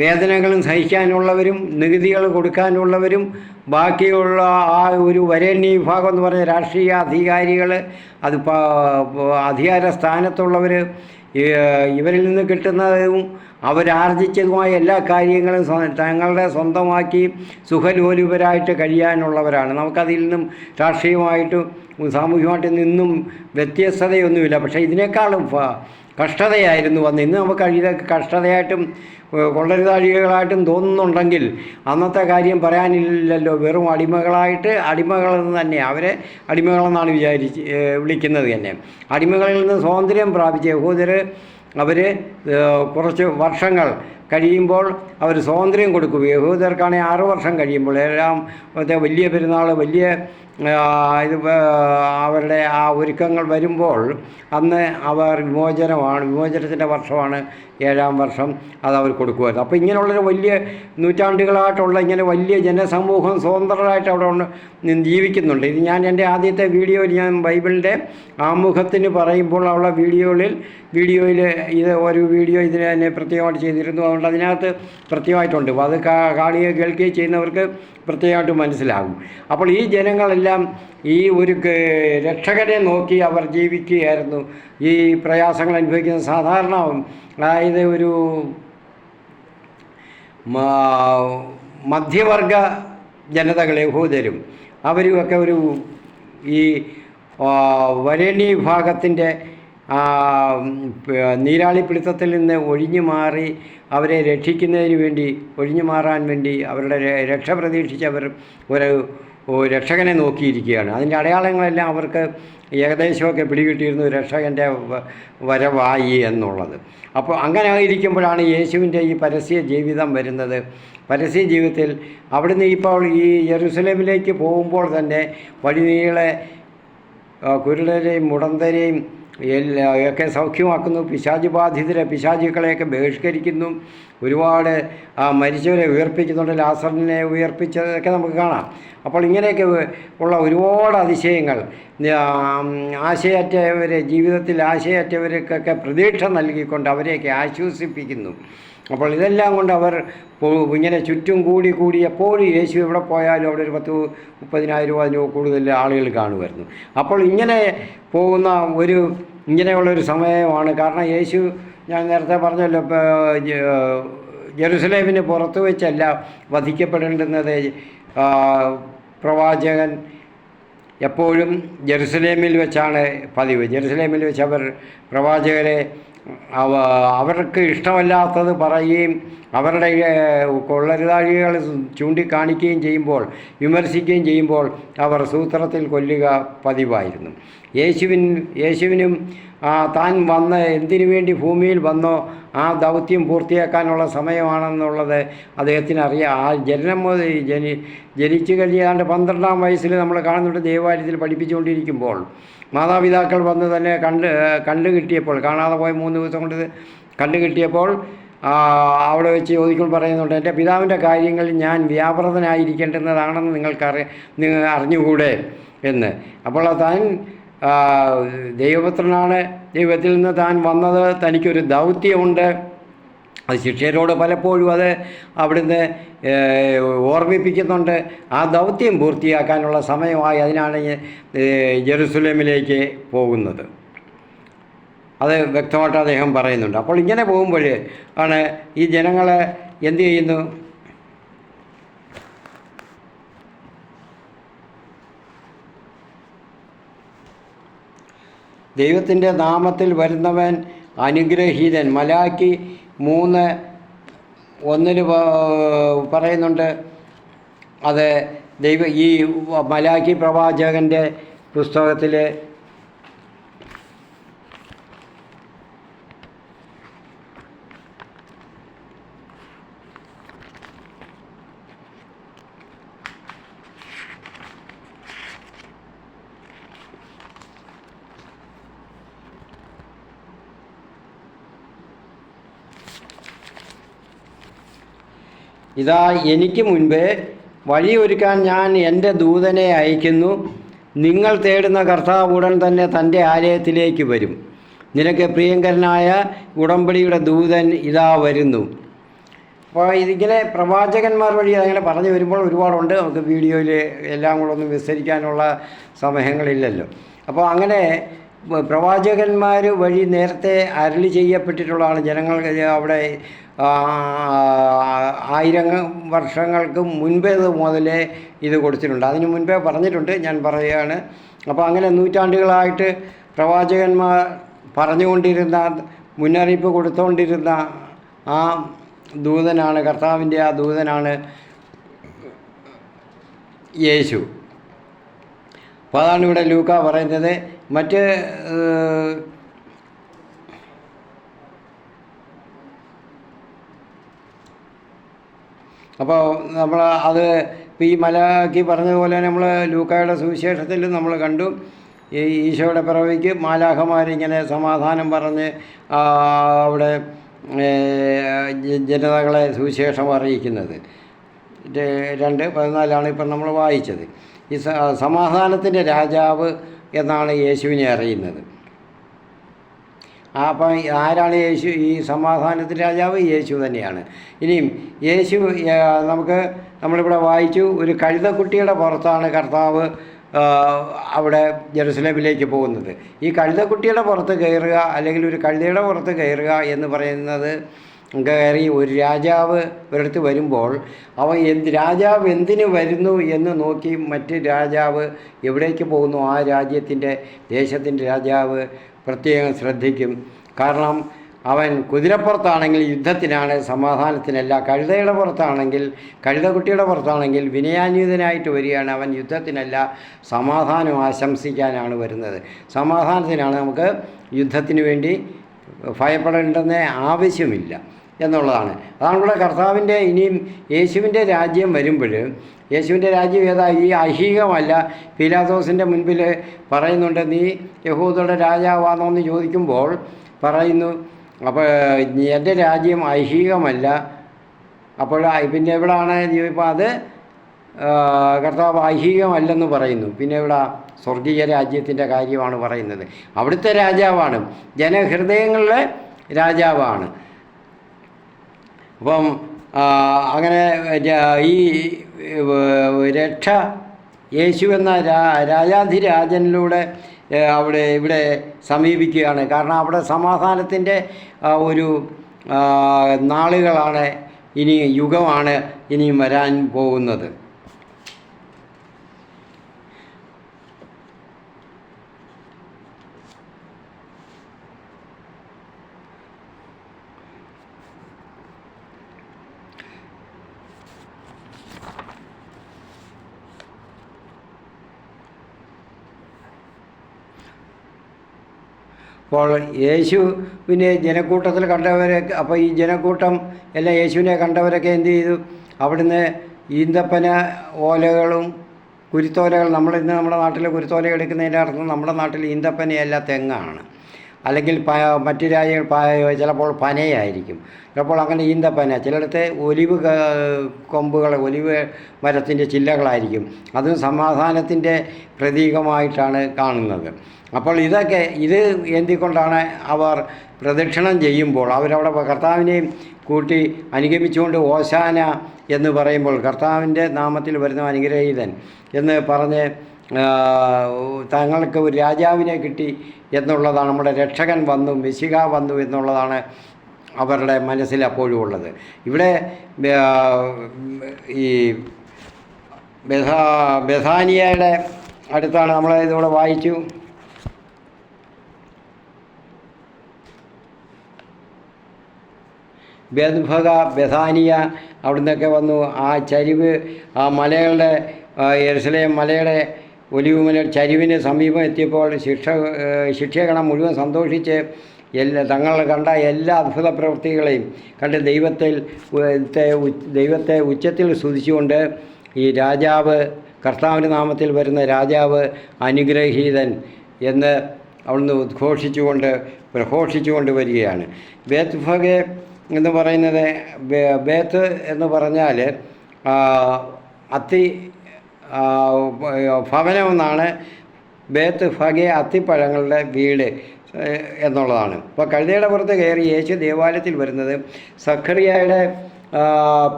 വേദനകളും സഹിക്കാനുള്ളവരും നികുതികൾ കൊടുക്കാനുള്ളവരും ബാക്കിയുള്ള ആ ഒരു വരേണ്യ വിഭാഗം എന്ന് പറഞ്ഞ രാഷ്ട്രീയ അധികാരികൾ, അത് അധികാര സ്ഥാനത്തുള്ളവർ, ഇവരിൽ നിന്ന് കിട്ടുന്നതും അവരാർജിച്ചതുമായ എല്ലാ കാര്യങ്ങളും തങ്ങളുടെ സ്വന്തമാക്കി സുഖലോലുപരായിട്ട് കഴിയാനുള്ളവരാണ്. നമുക്കതിൽ നിന്നും രാഷ്ട്രീയമായിട്ടും സാമൂഹികമായിട്ടും നിന്നും വ്യത്യസ്തതയൊന്നുമില്ല. പക്ഷേ ഇതിനേക്കാളും കഷ്ടതയായിരുന്നു അന്ന്. ഇന്ന് നമുക്ക് ഇതൊക്കെ കഷ്ടതയായിട്ടും കൊള്ളരുതാഴികളായിട്ടും തോന്നുന്നുണ്ടെങ്കിൽ അന്നത്തെ കാര്യം പറയാനില്ലല്ലോ. വെറും അടിമകളെന്ന് തന്നെ, അവരെ അടിമകളെന്നാണ് വിളിക്കുന്നത് തന്നെ. അടിമകളിൽ നിന്ന് സ്വാതന്ത്ര്യം പ്രാപിച്ച യഹൂദർ അവർ കുറച്ച് വർഷങ്ങൾ കഴിയുമ്പോൾ അവർ സ്വാതന്ത്ര്യം കൊടുക്കും. യഹൂദർക്കാണെങ്കിൽ 6 വർഷം കഴിയുമ്പോൾ എല്ലാം വലിയ പെരുന്നാൾ, വലിയ ഇത് അവരുടെ ആ ഒരുക്കങ്ങൾ വരുമ്പോൾ അന്ന് അവർ വിമോചനത്തിൻ്റെ വർഷമാണ് 7-ാം വർഷം, അത് അവർ കൊടുക്കുമായിരുന്നു. അപ്പോൾ ഇങ്ങനെയുള്ളൊരു വലിയ നൂറ്റാണ്ടുകളായിട്ടുള്ള ഇങ്ങനെ വലിയ ജനസമൂഹം സ്വതന്ത്രരായിട്ട് അവിടെ ജീവിക്കുന്നുണ്ട്. ഇത് ഞാൻ എൻ്റെ ആദ്യത്തെ വീഡിയോയിൽ ഞാൻ ബൈബിളിൻ്റെ ആമുഖത്തിന് പറയുമ്പോൾ ഉള്ള വീഡിയോയിൽ ഇത് ഒരു വീഡിയോ ഇതിന് തന്നെ പ്രത്യേകമായിട്ട് ചെയ്തിരുന്നു. അതുകൊണ്ട് അതിനകത്ത് പ്രത്യേകമായിട്ടുണ്ട്. അപ്പോൾ അത് കാണുകയോ കേൾക്കുകയോ ചെയ്യുന്നവർക്ക് പ്രത്യേകമായിട്ട് മനസ്സിലാകും. അപ്പോൾ ഈ ജനങ്ങളെല്ലാം ഈ ഒരു രക്ഷകനെ നോക്കി അവർ ജീവിക്കുകയായിരുന്നു. ഈ പ്രയാസങ്ങൾ അനുഭവിക്കുന്ന സാധാരണ, അതായത് ഒരു മധ്യവർഗ ജനതകൾ, യഹൂദരും അവരുമൊക്കെ ഈ വരേണ്യ വിഭാഗത്തിൻ്റെ നീരാളിപ്പിടുത്തത്തിൽ നിന്ന് ഒഴിഞ്ഞു മാറി അവരെ രക്ഷിക്കുന്നതിന് വേണ്ടി, ഒഴിഞ്ഞു മാറാൻ വേണ്ടി അവരുടെ രക്ഷ പ്രതീക്ഷിച്ചവർ ഒരു രക്ഷകനെ നോക്കിയിരിക്കുകയാണ്. അതിൻ്റെ അടയാളങ്ങളെല്ലാം അവർക്ക് ഏകദേശമൊക്കെ പിടികിട്ടിയിരുന്നു, രക്ഷകൻ്റെ വരവായി എന്നുള്ളത്. അപ്പോൾ അങ്ങനെ ഇരിക്കുമ്പോഴാണ് യേശുവിൻ്റെ ഈ പരസ്യ ജീവിതം വരുന്നത്. പരസ്യ ജീവിതത്തിൽ അവിടുന്ന് ഇപ്പോൾ ഈ യെരുസലേമിലേക്ക് പോകുമ്പോൾ തന്നെ വഴിനീളെ കുരുടരെയും മുടന്തരെയും ഒക്കെ സൗഖ്യമാക്കുന്നു, പിശാചുക്കളെയൊക്കെ ബഹിഷ്കരിക്കുന്നു, ഒരുപാട് മരിച്ചവരെ ഉയർപ്പിക്കുന്നുണ്ട്, ലാസറിനെ ഉയർപ്പിച്ചതൊക്കെ നമുക്ക് കാണാം. അപ്പോൾ ഇങ്ങനെയൊക്കെ ഉള്ള ഒരുപാട് അതിശയങ്ങൾ ജീവിതത്തിൽ ആശയറ്റവർക്കൊക്കെ പ്രതീക്ഷ നൽകിക്കൊണ്ട് അവരെയൊക്കെ ആശ്വസിപ്പിക്കുന്നു. അപ്പോൾ ഇതെല്ലാം കൊണ്ട് അവർ ഇങ്ങനെ ചുറ്റും കൂടി എപ്പോഴും യേശു എവിടെ പോയാലും അവിടെ ഒരു 10,000-30,000 അതിനോ കൂടുതൽ ആളുകൾ കാണുമായിരുന്നു. അപ്പോൾ ഇങ്ങനെ പോകുന്ന ഇങ്ങനെയുള്ളൊരു സമയമാണ്. കാരണം യേശു, ഞാൻ നേരത്തെ പറഞ്ഞല്ലോ, ജെറുസലേമിന് പുറത്ത് വെച്ചല്ല വധിക്കപ്പെടേണ്ടുന്നത്. പ്രവാചകൻ എപ്പോഴും ജെറുസലേമിൽ വെച്ചാണ് പതിവ്. ജെറുസലേമിൽ വെച്ച് അവർ പ്രവാചകരെ അവർക്ക് ഇഷ്ടമല്ലാത്തത് പറയുകയും അവരുടെ കൊള്ളരുതാഴികൾ ചൂണ്ടിക്കാണിക്കുകയും ചെയ്യുമ്പോൾ, വിമർശിക്കുകയും ചെയ്യുമ്പോൾ അവർ സൂത്രത്തിൽ കൊല്ലുക പതിവായിരുന്നു. യേശുവിനും താൻ വന്ന് എന്തിനു വേണ്ടി ഭൂമിയിൽ വന്നോ ആ ദൗത്യം പൂർത്തിയാക്കാനുള്ള സമയമാണെന്നുള്ളത് അദ്ദേഹത്തിന് അറിയാം. ആ ജനനം മുതൽ ജനിച്ചു കഴിഞ്ഞാണ്ട് 12-ാം വയസ്സിൽ നമ്മൾ കാണുന്നുണ്ട്, ദേവാലയത്തിൽ പഠിപ്പിച്ചുകൊണ്ടിരിക്കുമ്പോൾ മാതാപിതാക്കൾ വന്ന് തന്നെ കണ്ടുകിട്ടിയപ്പോൾ, കാണാതെ പോയ 3 ദിവസം കൊണ്ട് കണ്ടുകിട്ടിയപ്പോൾ അവിടെ വെച്ച് ചോദിക്കുമ്പോൾ പറയുന്നുണ്ട്, എൻ്റെ പിതാവിൻ്റെ കാര്യങ്ങളിൽ ഞാൻ വ്യാപൃതനായിരിക്കേണ്ടുന്നതാണെന്ന് നിങ്ങൾ അറിഞ്ഞുകൂടെ എന്ന്. അപ്പോൾ താൻ ദൈവപുത്രനാണ്, ദൈവത്തിൽ നിന്ന് താൻ വന്നത്, തനിക്കൊരു ദൗത്യമുണ്ട്. അത് ശിഷ്യരോട് പലപ്പോഴും അത് അവിടുന്ന് ഓർമ്മിപ്പിക്കുന്നുണ്ട്. ആ ദൗത്യം പൂർത്തിയാക്കാനുള്ള സമയമായി. അതിനാണ് ജെറുസലേമിലേക്ക് പോകുന്നത്. അത് വ്യക്തമായിട്ട് അദ്ദേഹം പറയുന്നുണ്ട്. അപ്പോൾ ഇങ്ങനെ പോകുമ്പോൾ ആണ് ഈ ജനങ്ങൾ എന്തു ചെയ്യുന്നു? ദൈവത്തിൻ്റെ നാമത്തിൽ വരുന്നവൻ അനുഗ്രഹീതൻ. മലാക്കി 3:1 പറയുന്നുണ്ട്. അത് ഈ മലാക്കി പ്രവാചകൻ്റെ പുസ്തകത്തിൽ ഇതാ എനിക്ക് മുൻപേ വഴിയൊരുക്കാൻ ഞാൻ എൻ്റെ ദൂതനെ അയക്കുന്നു. നിങ്ങൾ തേടുന്ന കർത്താവ് ഉടൻ തന്നെ തൻ്റെ ആലയത്തിലേക്ക് വരും. നിനക്ക് പ്രിയങ്കരനായ ഉടമ്പടിയുടെ ദൂതൻ ഇതാ വരുന്നു. അപ്പോൾ ഇതിങ്ങനെ പ്രവാചകന്മാർ വഴി അങ്ങനെ പറഞ്ഞു വരുമ്പോൾ ഒരുപാടുണ്ട്. നമുക്ക് വീഡിയോയിൽ എല്ലാം കൂടെ ഒന്നും വിസ്തരിക്കാനുള്ള സമയങ്ങളില്ലല്ലോ. അപ്പോൾ അങ്ങനെ പ്രവാചകന്മാർ വഴി നേരത്തെ അരുളി ചെയ്യപ്പെട്ടിട്ടുള്ളതാണ്. ജനങ്ങൾക്ക് അവിടെ 1000 വർഷങ്ങൾക്ക് മുൻപേ മുതലേ ഇത് കൊടുത്തിട്ടുണ്ട്. അതിന് മുൻപേ പറഞ്ഞിട്ടുണ്ട്, ഞാൻ പറയുകയാണ്. അപ്പോൾ അങ്ങനെ നൂറ്റാണ്ടുകളായിട്ട് പ്രവാചകന്മാർ പറഞ്ഞുകൊണ്ടിരുന്ന, മുന്നറിയിപ്പ് കൊടുത്തുകൊണ്ടിരുന്ന ആ ദൂതനാണ്, കർത്താവിൻ്റെ ആ ദൂതനാണ് യേശു. അപ്പോൾ അതാണ് ഇവിടെ ലൂക്ക പറയുന്നത്. മറ്റ് അപ്പോൾ നമ്മൾ അത് ഇപ്പോൾ ഈ മലാക്കി പറഞ്ഞതുപോലെ നമ്മൾ ലൂക്കായുടെ സുവിശേഷത്തിൽ നമ്മൾ കണ്ടു. ഈ ഈശോയുടെ പിറവിക്ക് മാലാഖമാരിങ്ങനെ സമാധാനം പറഞ്ഞ് അവിടെ ജനതകളെ സുവിശേഷം അറിയിക്കുന്നത്. 2:14 ഇപ്പം നമ്മൾ വായിച്ചത്. ഈ സമാധാനത്തിൻ്റെ രാജാവ് എന്നാണ് യേശുവിനെ അറിയുന്നത്. അപ്പം ആരാണ് യേശു? ഈ സമാധാനത്തിൻ്റെ രാജാവ് യേശു തന്നെയാണ്. ഇനിയും യേശു നമ്മളിവിടെ വായിച്ചു, ഒരു കഴുതക്കുട്ടിയുടെ പുറത്താണ് കർത്താവ് അവിടെ ജെറുസലേമിലേക്ക് പോകുന്നത്. ഈ കഴുതക്കുട്ടിയുടെ പുറത്ത് കയറുക, അല്ലെങ്കിൽ ഒരു കഴുതയുടെ പുറത്ത് കയറുക എന്ന് പറയുന്നത്, കയറി ഒരു രാജാവ് ഒരിടത്ത് വരുമ്പോൾ രാജാവ് എന്തിനു വരുന്നു എന്ന് നോക്കി മറ്റ് രാജാവ് എവിടേക്ക് പോകുന്നു, ആ ദേശത്തിൻ്റെ രാജാവ് പ്രത്യേകം ശ്രദ്ധിക്കും. കാരണം അവൻ കുതിരപ്പുറത്താണെങ്കിൽ യുദ്ധത്തിനാണ്, സമാധാനത്തിനല്ല. കഴുതയുടെ പുറത്താണെങ്കിൽ, കഴുതക്കുട്ടിയുടെ പുറത്താണെങ്കിൽ വിനയാന്വിതനായിട്ട് വരികയാണ്. അവൻ യുദ്ധത്തിനല്ല, സമാധാനം ആശംസിക്കാനാണ് വരുന്നത്. സമാധാനത്തിനാണ്. നമുക്ക് യുദ്ധത്തിന് വേണ്ടി ഭയപ്പെടേണ്ടെന്ന് ആവശ്യമില്ല എന്നുള്ളതാണ്. അതാണ് ഇവിടെ കർത്താവിൻ്റെ ഇനിയും യേശുവിൻ്റെ രാജ്യം വരുമ്പോൾ, യേശുവിൻ്റെ രാജ്യം ഏതാ? ഈ ഐഹികമല്ല. പീലാത്തോസിൻ്റെ മുൻപിൽ പറയുന്നുണ്ട്, നീ യഹൂദരുടെ രാജാവാണോ എന്ന് ചോദിക്കുമ്പോൾ പറയുന്നു, അപ്പോൾ എൻ്റെ രാജ്യം ഐഹികമല്ല. അപ്പോൾ പിന്നെ എവിടെയാണ് ചോദിപ്പോൾ അത് കർത്താവ് ഐഹികമല്ലെന്ന് പറയുന്നു. പിന്നെ ഇവിടെ സ്വർഗീയ രാജ്യത്തിൻ്റെ കാര്യമാണ് പറയുന്നത്. അവിടുത്തെ രാജാവാണ്, ജനഹൃദയങ്ങളിലെ രാജാവാണ്. അപ്പം അങ്ങനെ ഈ രക്ഷ യേശു എന്ന രാജാധിരാജനിലൂടെ ഇവിടെ സമീപിക്കുകയാണ്. കാരണം അവിടെ സമാധാനത്തിൻ്റെ ഒരു നാളുകളാണ്, ഇനി യുഗമാണ് ഇനിയും വരാൻ പോകുന്നത്. അപ്പോൾ യേശുവിനെ ജനക്കൂട്ടത്തിൽ കണ്ടവരൊക്കെ, അപ്പോൾ ഈ ജനക്കൂട്ടം എല്ലാം യേശുവിനെ കണ്ടവരൊക്കെ എന്ത് ചെയ്തു? അവിടുന്ന് ഈന്തപ്പന ഓലകളും കുരുത്തോലകൾ, നമ്മളിന്ന് നമ്മുടെ നാട്ടിൽ കുരുത്തോല എടുക്കുന്നതിൻ്റെ അർത്ഥം നമ്മുടെ നാട്ടിൽ ഈന്തപ്പനയല്ല, തെങ്ങാണ്. അല്ലെങ്കിൽ മറ്റു രാജ്യങ്ങൾ ചിലപ്പോൾ പനയായിരിക്കും. ചിലപ്പോൾ അങ്ങനെ ഈന്തപ്പന, ചിലയിടത്ത് ഒലിവ് കൊമ്പുകൾ, ഒലിവ് മരത്തിൻ്റെ ചില്ലകളായിരിക്കും. അതും സമാധാനത്തിൻ്റെ പ്രതീകമായിട്ടാണ് കാണുന്നത്. അപ്പോൾ ഇത് എന്തിക്കൊണ്ടാണ് അവർ പ്രദക്ഷിണം ചെയ്യുമ്പോൾ, അവരവിടെ കർത്താവിനെയും കൂട്ടി അനുഗമിച്ചുകൊണ്ട് ഓശാന എന്ന് പറയുമ്പോൾ, കർത്താവിൻ്റെ നാമത്തിൽ വരുന്ന അനുഗ്രഹീതൻ എന്ന് പറഞ്ഞ് തങ്ങൾക്ക് ഒരു രാജാവിനെ കിട്ടി എന്നുള്ളതാണ്, നമ്മുടെ രക്ഷകൻ വന്നു, മെസ്സിഹ വന്നു എന്നുള്ളതാണ് അവരുടെ മനസ്സിൽ അപ്പോഴും ഉള്ളത്. ഇവിടെ ഈ ബെഥാനിയയുടെ അടുത്താണ്, നമ്മൾ ഇതിവിടെ വായിച്ചു, ബെഥാനിയ, അവിടെ നിന്നൊക്കെ വന്നു. ആ ചരിവ്, ആ മലകളുടെ, യെരുശലേം മലയുടെ, ഒലിവുമല ചരിവിന് സമീപം എത്തിയപ്പോൾ ശിക്ഷകണം മുഴുവൻ സന്തോഷിച്ച് തങ്ങൾ കണ്ട എല്ലാ അത്ഭുത പ്രവൃത്തികളെയും കണ്ട് ദൈവത്തെ ഉച്ചത്തിൽ സ്തുതിച്ചുകൊണ്ട് ഈ രാജാവ്, കർത്താവിൻ്റെ നാമത്തിൽ വരുന്ന രാജാവ് അനുഗ്രഹീതൻ എന്ന് അവിടുന്ന് പ്രഘോഷിച്ചുകൊണ്ട് വരികയാണ്. ബേത്ത്ഫഗെ എന്ന് പറയുന്നത്, ബേത്ത് എന്ന് പറഞ്ഞാൽ ഭവനമെന്നാണ്. ബേത്ത് ഫഗെ അത്തിപ്പഴങ്ങളുടെ വീട് എന്നുള്ളതാണ്. അപ്പോൾ കഴുതയുടെ പുറത്ത് കയറി യേശു ദേവാലയത്തിൽ വരുന്നത് സഖറിയായുടെ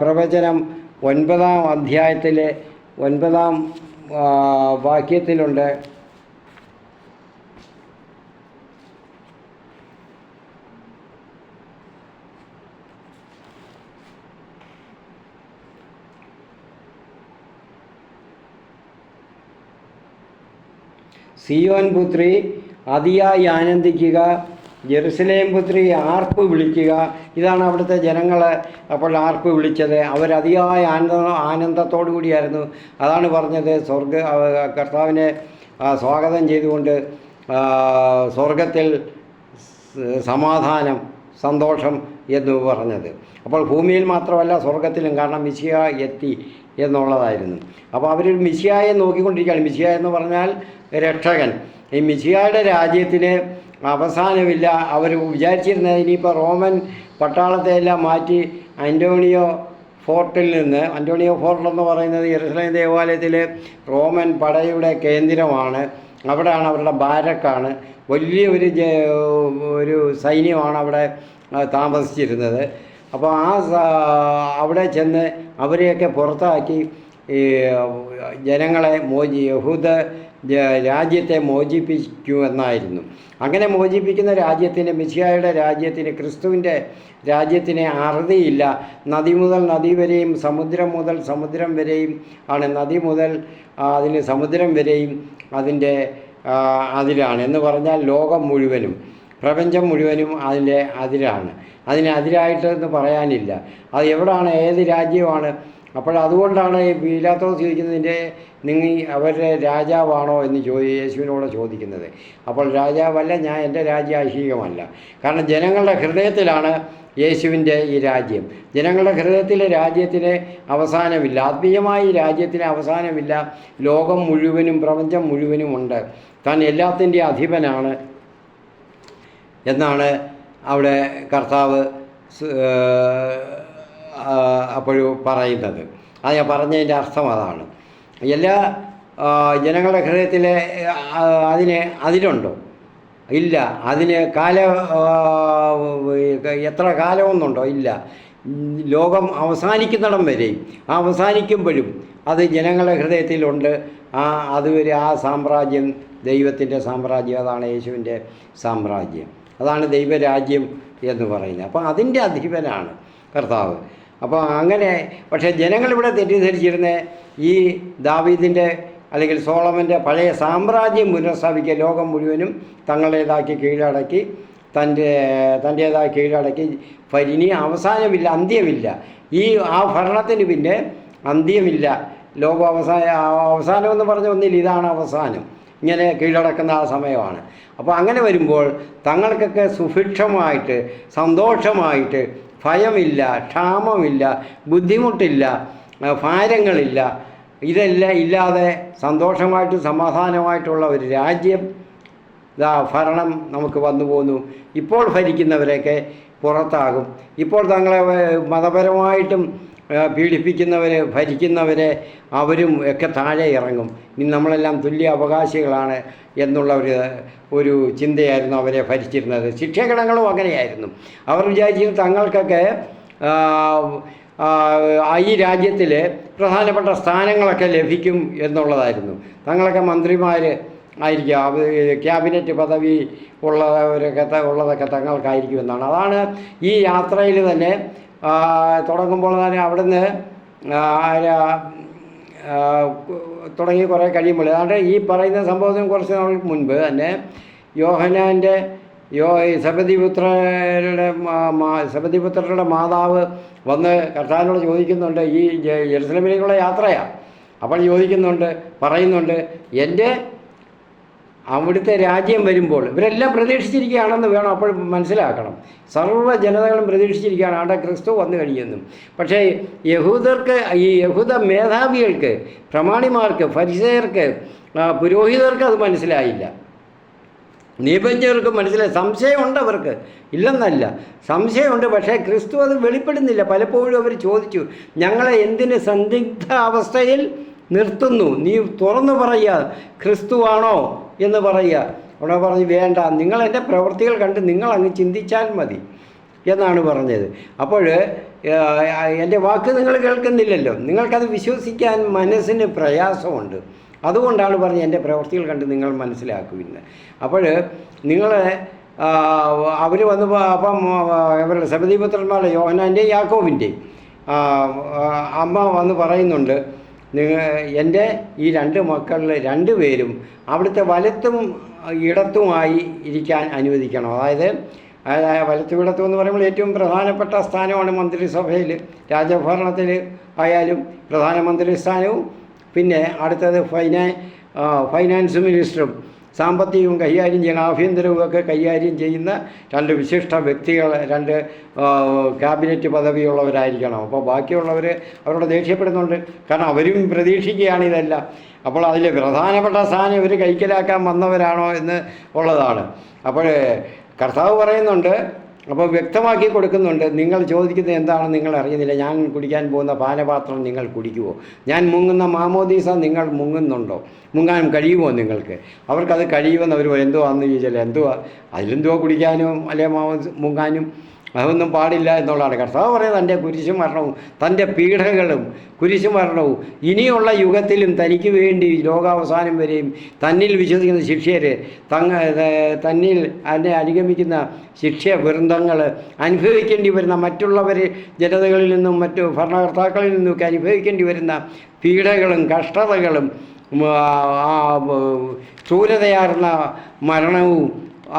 പ്രവചനം 9-ാം അധ്യായത്തിലെ 9-ാം വാക്യത്തിലുണ്ട്. സിയോൻ പുത്രി അതിയായി ആനന്ദിക്കുക, ജെറുസലേം പുത്രി ആർപ്പ് വിളിക്കുക. ഇതാണ് അവിടുത്തെ ജനങ്ങൾ അപ്പോൾ ആർപ്പ് വിളിച്ചത്. അവരതിയായ ആനന്ദത്തോടു കൂടിയായിരുന്നു. അതാണ് പറഞ്ഞത്, കർത്താവിനെ സ്വാഗതം ചെയ്തുകൊണ്ട് സ്വർഗത്തിൽ സമാധാനം, സന്തോഷം എന്ന് പറഞ്ഞത്. അപ്പോൾ ഭൂമിയിൽ മാത്രമല്ല സ്വർഗത്തിലും, കാരണം മിശിഹ എത്തി എന്നുള്ളതായിരുന്നു. അപ്പോൾ അവർ മിശിഹായെ നോക്കിക്കൊണ്ടിരിക്കുകയാണ്. മിശിഹ എന്ന് പറഞ്ഞാൽ രക്ഷകൻ. ഈ മിശിഹായുടെ രാജ്യത്തിന് അവസാനമില്ല. അവർ വിചാരിച്ചിരുന്നത് ഇനിയിപ്പോൾ റോമൻ പട്ടാളത്തെ എല്ലാം മാറ്റി അന്റോണിയോ ഫോർട്ടെന്ന് പറയുന്നത് യെരുശലേം ദേവാലയത്തിൽ റോമൻ പടയുടെ കേന്ദ്രമാണ്. അവിടെയാണ് അവരുടെ ബാരക്കാണ്. വലിയ ഒരു സൈന്യമാണ് അവിടെ താമസിച്ചിരുന്നത്. അപ്പോൾ അവിടെ ചെന്ന് അവരെയൊക്കെ പുറത്താക്കി ജനങ്ങളെ യഹൂദ രാജ്യത്തെ മോചിപ്പിക്കുമെന്നായിരുന്നു. അങ്ങനെ മോചിപ്പിക്കുന്ന രാജ്യത്തിന്, മിശിഹായുടെ രാജ്യത്തിന്, ക്രിസ്തുവിൻ്റെ രാജ്യത്തിന് അറുതിയില്ല. നദി മുതൽ നദി വരെയും സമുദ്രം മുതൽ സമുദ്രം വരെയും ആണ്. നദി മുതൽ അതിന് സമുദ്രം വരെയും അതിൻ്റെ അതിരാണ്. എന്ന് പറഞ്ഞാൽ ലോകം മുഴുവനും, പ്രപഞ്ചം മുഴുവനും അതിൻ്റെ അതിരാണ്. അതിനെതിരായിട്ടെന്ന് പറയാനില്ല. അത് എവിടാണ്, ഏത് രാജ്യമാണ്? അപ്പോൾ അതുകൊണ്ടാണ് ഈ പീലാത്തോസ് ചോദിക്കുന്നതിൻ്റെ നിങ്ങൾ അവരുടെ രാജാവാണോ എന്ന് യേശുവിനോട് ചോദിക്കുന്നത്. അപ്പോൾ രാജാവല്ല, ഞാൻ എൻ്റെ രാജ്യം ഐഹികമല്ല. കാരണം ജനങ്ങളുടെ ഹൃദയത്തിലാണ് യേശുവിൻ്റെ ഈ രാജ്യം. ജനങ്ങളുടെ ഹൃദയത്തിലെ രാജ്യത്തിന് അവസാനമില്ല. ആത്മീയമായ ഈ രാജ്യത്തിന് അവസാനമില്ല. ലോകം മുഴുവനും പ്രപഞ്ചം മുഴുവനും ഉണ്ട്. താൻ എല്ലാത്തിൻ്റെ അധിപനാണ് എന്നാണ് അവിടെ കർത്താവ് അപ്പോഴും പറയുന്നത്. അത് ഞാൻ പറഞ്ഞതിൻ്റെ അർത്ഥം അതാണ്. എല്ലാ ജനങ്ങളുടെ ഹൃദയത്തിലെ അതിനുണ്ടോ? ഇല്ല. അതിന് എത്ര കാലമൊന്നുണ്ടോ? ഇല്ല. ലോകം അവസാനിക്കുന്നിടം വരെയും അവസാനിക്കുമ്പോഴും അത് ജനങ്ങളുടെ ഹൃദയത്തിലുണ്ട്. അതുവരെ ആ സാമ്രാജ്യം ദൈവത്തിൻ്റെ സാമ്രാജ്യം, അതാണ് യേശുവിൻ്റെ സാമ്രാജ്യം, അതാണ് ദൈവരാജ്യം എന്ന് പറയുന്നത്. അപ്പോൾ അതിൻ്റെ അധിപനാണ് കർത്താവ്. അപ്പോൾ അങ്ങനെ, പക്ഷേ ജനങ്ങളിവിടെ തെറ്റിദ്ധരിച്ചിരുന്ന ഈ ദാവീദിൻ്റെ അല്ലെങ്കിൽ സോളമൻ്റെ പഴയ സാമ്രാജ്യം പുനഃസ്ഥാപിക്കുക, ലോകം മുഴുവനും തങ്ങളുടേതാക്കി കീഴടക്കി തൻ്റേതായി കീഴടക്കി ഇനി അവസാനമില്ല, അന്ത്യമില്ല. ആ ഭരണത്തിന് പിന്നെ അന്ത്യമില്ല. ലോകം അവസാനമെന്ന് പറഞ്ഞ ഒന്നില്ല, ഇതാണ് അവസാനം. ഇങ്ങനെ കീഴടക്കുന്ന ആ സമയമാണ്. അപ്പോൾ അങ്ങനെ വരുമ്പോൾ തങ്ങൾക്കൊക്കെ സുഭിക്ഷമായിട്ട് സന്തോഷമായിട്ട് ഭയമില്ല, ക്ഷാമമില്ല, ബുദ്ധിമുട്ടില്ല, ഭാരങ്ങളില്ല, ഇതെല്ലാം ഇല്ലാതെ സന്തോഷമായിട്ടും സമാധാനമായിട്ടുള്ള ഒരു രാജ്യം, ഭരണം നമുക്ക് വന്നു പോന്നു. ഇപ്പോൾ ഭരിക്കുന്നവരൊക്കെ പുറത്താകും. ഇപ്പോൾ തങ്ങളെ മതപരമായിട്ടും ഭരിക്കുന്നവരെ അവരും ഒക്കെ താഴെ ഇറങ്ങും. ഇനി നമ്മളെല്ലാം തുല്യ അവകാശികളാണ് എന്നുള്ള ഒരു ചിന്തയായിരുന്നു അവരെ ഭരിച്ചിരുന്നത്. ശിക്ഷാഘടകങ്ങളും അങ്ങനെയായിരുന്നു. അവർ വിചാരിച്ചിരുന്നു തങ്ങൾക്കൊക്കെ ഈ രാജ്യത്തിൽ പ്രധാനപ്പെട്ട സ്ഥാനങ്ങളൊക്കെ ലഭിക്കും എന്നുള്ളതായിരുന്നു. മന്ത്രിമാർ ആയിരിക്കും, ക്യാബിനറ്റ് പദവി ഉള്ളതൊക്കെ തങ്ങൾക്കായിരിക്കുമെന്നാണ്. അതാണ് ഈ യാത്രയിൽ തന്നെ തുടങ്ങുമ്പോൾ തന്നെ അവിടുന്ന് തുടങ്ങി കുറേ കഴിയുമ്പോൾ, അതാണ്ട് ഈ പറയുന്ന സംഭവത്തിന് കുറച്ച് നാൾക്ക് മുൻപ് തന്നെ യോഹന്നാൻ്റെ സബദിപുത്രരുടെ മാതാവ് വന്ന് കർത്താവിനോട് ചോദിക്കുന്നുണ്ട്. ഈ ജെറുസലേമിലേക്കുള്ള യാത്രയാണ്. അപ്പോൾ പറയുന്നുണ്ട് എൻ്റെ അവിടുത്തെ രാജ്യം വരുമ്പോൾ ഇവരെല്ലാം പ്രതീക്ഷിച്ചിരിക്കുകയാണെന്ന് വേണം അപ്പോൾ മനസ്സിലാക്കണം. സർവ്വ ജനതകളും പ്രതീക്ഷിച്ചിരിക്കുകയാണ് അവിടെ ക്രിസ്തു വന്നു കഴിയുമെന്നും. പക്ഷേ യഹൂദ മേധാവികൾക്ക്, പ്രമാണിമാർക്ക്, ഫരിസേയർക്ക്, പുരോഹിതർക്ക് അത് മനസ്സിലായില്ല. നിബന്ധകർക്ക് മനസ്സിലായി. സംശയമുണ്ട് അവർക്ക്, ഇല്ലെന്നല്ല, സംശയമുണ്ട്. പക്ഷേ ക്രിസ്തു അത് വെളിപ്പെടുന്നില്ല. പലപ്പോഴും അവർ ചോദിച്ചു, ഞങ്ങളെ എന്തിന് സന്ദിഗ്ധ അവസ്ഥയിൽ നിർത്തുന്നു? നീ തുറന്നു പറയുക, ക്രിസ്തുവാണോ എന്ന് പറയുക. അവിടെ പറഞ്ഞു, വേണ്ട, നിങ്ങൾ എൻ്റെ പ്രവൃത്തികൾ കണ്ട് നിങ്ങൾ അങ്ങ് ചിന്തിച്ചാൽ മതി എന്നാണ് പറഞ്ഞത്. അപ്പോൾ എൻ്റെ വാക്ക് നിങ്ങൾ കേൾക്കുന്നില്ലല്ലോ, നിങ്ങൾക്കത് വിശ്വസിക്കാൻ മനസ്സിന് പ്രയാസമുണ്ട്. അതുകൊണ്ടാണ് പറഞ്ഞത് എൻ്റെ പ്രവൃത്തികൾ കണ്ട് നിങ്ങൾ മനസ്സിലാക്കുമെന്ന്. അപ്പോൾ നിങ്ങൾ അവർ വന്നപ്പോൾ അപ്പം അവരുടെ സബദീപുത്രന്മാരുടെ യോഹന്നാൻ്റെയും യാക്കോബിൻ്റെയും അമ്മ വന്ന് പറയുന്നുണ്ട്, എൻ്റെ ഈ രണ്ട് മക്കളിൽ രണ്ടുപേരും അവിടുത്തെ വലത്തും ഇടത്തുമായി ഇരിക്കാൻ അനുവദിക്കണം. അതായത് വലത്തും ഇടത്തും എന്ന് പറയുമ്പോൾ ഏറ്റവും പ്രധാനപ്പെട്ട സ്ഥാനമാണ് മന്ത്രിസഭയിൽ, രാജഭരണത്തിൽ ആയാലും പ്രധാനമന്ത്രി സ്ഥാനവും, പിന്നെ അടുത്തത് ഫൈനാൻസ് മിനിസ്റ്ററും, സാമ്പത്തികവും കൈകാര്യം ചെയ്യണം, ആഭ്യന്തരവും ഒക്കെ കൈകാര്യം ചെയ്യുന്ന രണ്ട് വിശിഷ്ട വ്യക്തികൾ, രണ്ട് ക്യാബിനറ്റ് പദവിയുള്ളവരായിരിക്കണം. അപ്പോൾ ബാക്കിയുള്ളവർ അവരോട് ദേഷ്യപ്പെടുന്നുണ്ട്. കാരണം അവരും പ്രതീക്ഷിക്കുകയാണ് ഇതെല്ലാം. അപ്പോൾ അതിൽ പ്രധാനപ്പെട്ട സ്ഥാനം ഇവർ കൈക്കലാക്കാൻ വന്നവരാണോ എന്ന് ഉള്ളതാണ്. അപ്പോൾ കർത്താവ് പറയുന്നുണ്ട്, അപ്പോൾ വ്യക്തമാക്കി കൊടുക്കുന്നുണ്ട്, നിങ്ങൾ ചോദിക്കുന്നത് എന്താണെന്ന് നിങ്ങൾ അറിയുന്നില്ല. ഞാൻ കുടിക്കാൻ പോകുന്ന പാനപാത്രം നിങ്ങൾ കുടിക്കുമോ? ഞാൻ മുങ്ങുന്ന മാമോദീസ നിങ്ങൾ മുങ്ങുന്നുണ്ടോ? മുങ്ങാൻ കഴിയുമോ നിങ്ങൾക്ക്? അവർക്കത് കഴിയുമെന്ന് അവർ എന്തുവാന്ന് ചോദിച്ചാൽ എന്തുവാ, അതിലെന്തുവാ കുടിക്കാനും അല്ലെ മുങ്ങാനും അതൊന്നും പാടില്ല എന്നുള്ളതാണ്. കർത്താവ് പറയുന്നത് തൻ്റെ കുരിശുമരണവും തൻ്റെ പീഡകളും കുരിശുമരണവും ഇനിയുള്ള യുഗത്തിലും തനിക്ക് വേണ്ടി ലോകാവസാനം വരെയും തന്നിൽ വിശ്വസിക്കുന്ന ശിഷ്യർ, തന്നിൽ അതിനെ അനുഗമിക്കുന്ന വൃന്ദങ്ങൾ അനുഭവിക്കേണ്ടി വരുന്ന മറ്റുള്ളവർ ജനതകളിൽ നിന്നും മറ്റു ഭരണകർത്താക്കളിൽ നിന്നുമൊക്കെ അനുഭവിക്കേണ്ടി വരുന്ന പീഡകളും കഷ്ടതകളും ക്രൂരതയാർന്ന മരണവും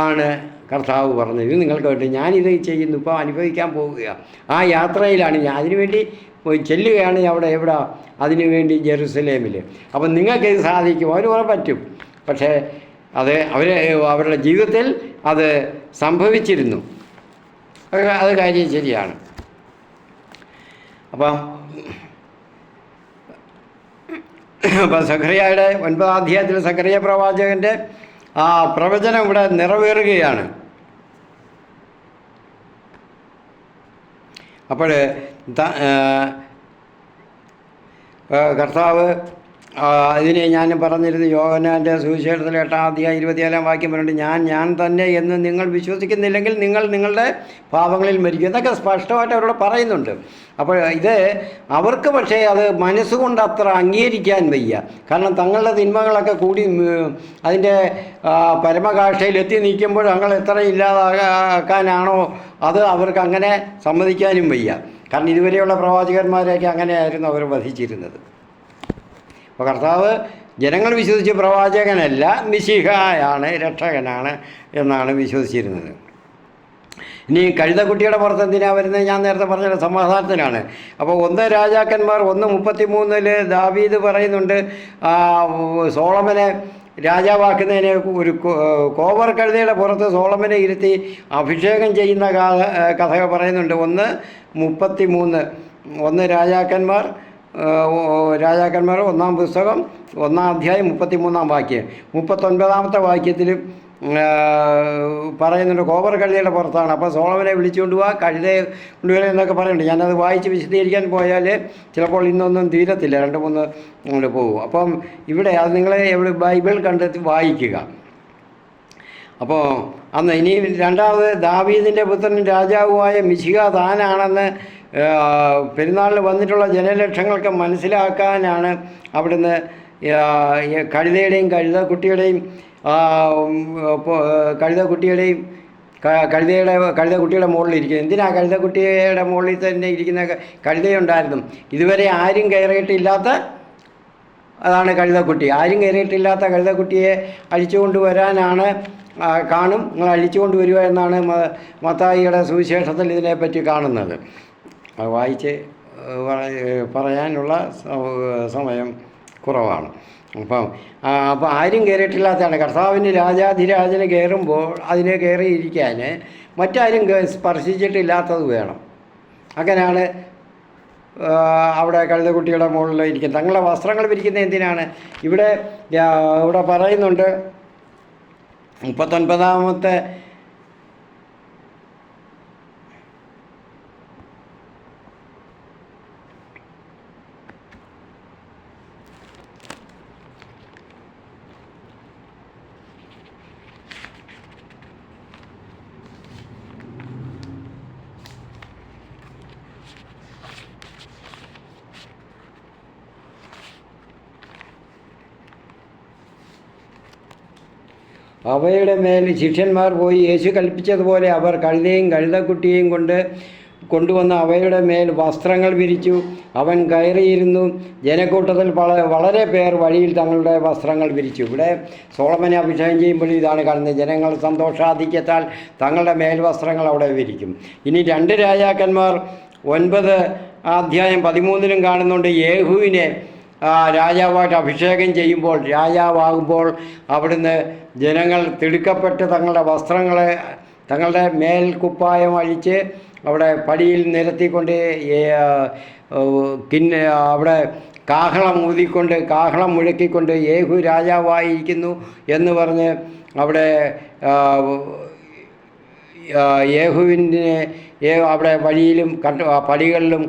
ആണ് കർത്താവ് പറഞ്ഞത്. ഇത് നിങ്ങൾ കേട്ടു, ഞാനിത് ചെയ്യുന്നു, ഇപ്പോൾ അനുഭവിക്കാൻ പോവുക, ആ യാത്രയിലാണ് ഞാൻ, അതിനുവേണ്ടി ചെല്ലുകയാണ് എവിടെ അതിനുവേണ്ടി ജെറുസലേമിൽ. അപ്പം നിങ്ങൾക്കിത് സാധിക്കും, അവർ പറ്റും. പക്ഷേ അവരുടെ ജീവിതത്തിൽ അത് സംഭവിച്ചിരുന്നു. അത് കാര്യം ശരിയാണ്. അപ്പം സഖറിയയുടെ 9-ാം അധ്യായത്തിൽ സഖറിയ പ്രവാചകൻ്റെ ആ പ്രവചനം ഇവിടെ നിറവേറുകയാണ്. അപ്പോൾ കർത്താവ് ഇതിനെ ഞാൻ പറഞ്ഞിരുന്നു, യോഹന്നാൻ്റെ സുവിശേഷത്തിൽ 8-ാം അധ്യായം 24-ാം വാക്യം പറഞ്ഞിട്ട്, ഞാൻ തന്നെ എന്ന് നിങ്ങൾ വിശ്വസിക്കുന്നില്ലെങ്കിൽ നിങ്ങൾ നിങ്ങളുടെ പാപങ്ങളിൽ മരിക്കും എന്നൊക്കെ സ്പഷ്ടമായിട്ട് അവരോട് പറയുന്നുണ്ട്. അപ്പോൾ ഇത് അവർക്ക് പക്ഷേ അത് മനസ്സുകൊണ്ട് അത്ര അംഗീകരിക്കാൻ വയ്യ. കാരണം തങ്ങളുടെ തിന്മകളൊക്കെ കൂടി അതിൻ്റെ പരമകാഷ്ഠയിൽ എത്തി നിൽക്കുമ്പോൾ തങ്ങൾ എത്ര ഇല്ലാതാക്കാനാണോ അത് അവർക്ക് അങ്ങനെ സമ്മതിക്കാനും വയ്യ. കാരണം ഇതുവരെയുള്ള പ്രവാചകന്മാരെയൊക്കെ അങ്ങനെയായിരുന്നു അവർ വധിച്ചിരുന്നത്. അപ്പോൾ കർത്താവ് ജനങ്ങൾ വിശ്വസിച്ച പ്രവാചകനല്ല, മിശിഹായാണ്, രക്ഷകനാണ് എന്നാണ് വിശ്വസിച്ചിരുന്നത്. ഇനി കഴുതക്കുട്ടിയുടെ പുറത്ത് എന്തിനാണ് വരുന്നത്? ഞാൻ നേരത്തെ പറഞ്ഞ സമാധാനത്തിനാണ്. അപ്പോൾ 1 രാജാക്കന്മാർ 1:33 ദാവീദ് പറയുന്നുണ്ട്, സോളമനെ രാജാവാക്കുന്നതിന് ഒരു കോവർ കഴുതയുടെ പുറത്ത് സോളമനെ ഇരുത്തി അഭിഷേകം ചെയ്യുന്ന കഥ പറയുന്നുണ്ട്. 1:33 1 രാജാക്കന്മാർ 1-ാം പുസ്തകം 1-ാം അധ്യായം 33-ാം വാക്യം. 39-ാമത്തെ വാക്യത്തിൽ പറയുന്നുണ്ട് കോവർ കഴുതയുടെ പുറത്താണ്. അപ്പോൾ സോളമനെ വിളിച്ചുകൊണ്ട് പോവാ, കഴുതയെ കൊണ്ടുവരാൻ എന്നൊക്കെ പറയുന്നുണ്ട്. ഞാനത് വായിച്ച് വിശദീകരിക്കാൻ പോയാൽ ചിലപ്പോൾ ഇന്നൊന്നും തീരത്തില്ല, 2-3 കൊണ്ട് പോകും. അപ്പം ഇവിടെ അത് നിങ്ങളെ ബൈബിൾ കണ്ടെത്തി വായിക്കുക. അപ്പോൾ അന്ന് ഇനി രണ്ടാമത് ദാവീദിൻ്റെ പുത്രനും രാജാവുമായ മിശിഹ താനാണെന്ന് പെരുന്നാളിന് വന്നിട്ടുള്ള ജനലക്ഷങ്ങൾക്ക് മനസ്സിലാക്കാനാണ് അവിടുന്ന് കഴുതയുടെയും കഴുതക്കുട്ടിയുടെ മുകളിലിരിക്കുന്നത്. എന്തിനാണ് കഴുതക്കുട്ടിയുടെ മുകളിൽ തന്നെ ഇരിക്കുന്ന കഴുതയുണ്ടായിരുന്നു. ഇതുവരെ ആരും കയറിയിട്ടില്ലാത്ത അതാണ് കഴുതക്കുട്ടി. ആരും കയറിയിട്ടില്ലാത്ത കഴുതക്കുട്ടിയെ അഴിച്ചുകൊണ്ട് വരാനാണ് കാണും. നിങ്ങൾ അഴിച്ചുകൊണ്ട് വരിക എന്നാണ് മത്തായിയുടെ സുവിശേഷത്തിൽ ഇതിനെപ്പറ്റി കാണുന്നത്. അത് വായിച്ച് പറയാനുള്ള സമയം കുറവാണ്. അപ്പോൾ ആരും കയറിയിട്ടില്ലാത്തതാണ്. കർത്താവിന് രാജാധിരാജന് കയറുമ്പോൾ അതിനെ കയറിയിരിക്കാൻ മറ്റാരും സ്പർശിച്ചിട്ടില്ലാത്തത് വേണം. അങ്ങനെയാണ് അവിടെ കഴുതക്കുട്ടിയുടെ മുകളിൽ ഇരിക്കുന്നത്. തങ്ങളുടെ വസ്ത്രങ്ങൾ വിരിക്കുന്നത് എന്തിനാണ്? ഇവിടെ പറയുന്നുണ്ട് 39-ാമത്തെ അവയുടെ മേൽ ശിഷ്യന്മാർ പോയി യേശു കൽപ്പിച്ചതുപോലെ അവർ കഴുതയും കഴുതക്കുട്ടിയെയും കൊണ്ടുവന്ന് അവയുടെ മേൽ വസ്ത്രങ്ങൾ വിരിച്ചു. അവൻ കയറിയിരുന്നു. ജനക്കൂട്ടത്തിൽ വളരെ പേർ വഴിയിൽ തങ്ങളുടെ വസ്ത്രങ്ങൾ വിരിച്ചു. ഇവിടെ സോളമനെ അഭിഷേകം ചെയ്യുമ്പോൾ ഇതാണ് കാണുന്നത്. ജനങ്ങൾ സന്തോഷാധിക്യത്താൽ തങ്ങളുടെ മേൽവസ്ത്രങ്ങൾ അവിടെ വിരിക്കും. ഇനി 2 രാജാക്കന്മാർ 9 അധ്യായം 13 കാണുന്നുണ്ട്. യേഹൂവിനെ രാജാവായിട്ട് അഭിഷേകം ചെയ്യുമ്പോൾ, രാജാവാകുമ്പോൾ അവിടുന്ന് ജനങ്ങൾ തിടുക്കപ്പെട്ട് തങ്ങളുടെ മേൽക്കുപ്പായം അഴിച്ച് അവിടെ പടിയിൽ നിരത്തിക്കൊണ്ട് അവിടെ കാഹളം മുഴക്കിക്കൊണ്ട് യേഹു രാജാവായിരിക്കുന്നു എന്ന് പറഞ്ഞ് അവിടെ യേഹുവിനെ അവിടെ വഴിയിലും പടികളിലും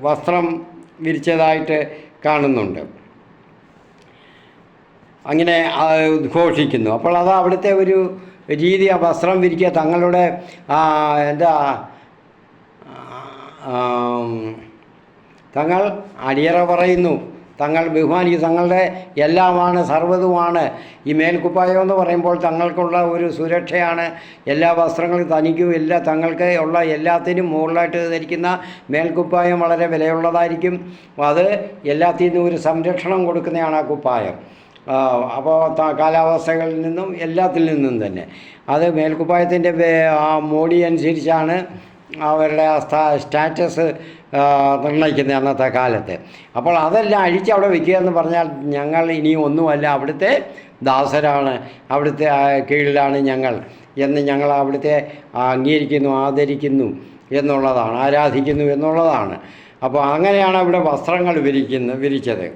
വസ്ത്രം വിരിച്ചതായിട്ട് കാണുന്നുണ്ട്. അങ്ങനെ ഉദ്ഘോഷിക്കുന്നു. അപ്പോൾ അത് അവിടുത്തെ ഒരു രീതി. ആ വസ്ത്രം വിരിക്കുക, തങ്ങളുടെ തങ്ങൾ അടിയറ പറയുന്നു, തങ്ങൾ ബഹുമാനിക്കും. തങ്ങളുടെ എല്ലാമാണ്, സർവ്വതുമാണ്. ഈ മേൽക്കുപ്പായം എന്ന് പറയുമ്പോൾ തങ്ങൾക്കുള്ള ഒരു സുരക്ഷയാണ്. എല്ലാ വസ്ത്രങ്ങളും തനിക്കും തങ്ങൾക്ക് ഉള്ള എല്ലാത്തിനും മുകളിലായിട്ട് ധരിക്കുന്ന മേൽക്കുപ്പായം വളരെ വിലയുള്ളതായിരിക്കും. അത് എല്ലാത്തിൽ നിന്നും ഒരു സംരക്ഷണം കൊടുക്കുന്നതാണ് ആ കുപ്പായം. അപ്പോൾ കാലാവസ്ഥകളിൽ നിന്നും എല്ലാത്തിൽ നിന്നും തന്നെ അത് മേൽക്കുപ്പായത്തിൻ്റെ മോടി അനുസരിച്ചാണ് അവരുടെ സ്റ്റാറ്റസ് നിർണ്ണയിക്കുന്നത് അന്നത്തെ കാലത്ത്. അപ്പോൾ അതെല്ലാം അഴിച്ച് അവിടെ വയ്ക്കുക എന്ന് പറഞ്ഞാൽ ഞങ്ങൾ ഇനിയും ഒന്നുമല്ല, അവിടുത്തെ ദാസരാണ്, അവിടുത്തെ കീഴിലാണ് ഞങ്ങൾ എന്ന് ഞങ്ങൾ അവിടുത്തെ അംഗീകരിക്കുന്നു, ആദരിക്കുന്നു എന്നുള്ളതാണ്, ആരാധിക്കുന്നു എന്നുള്ളതാണ്. അപ്പോൾ അങ്ങനെയാണ് ഇവിടെ വസ്ത്രങ്ങൾ വിരിച്ചത്.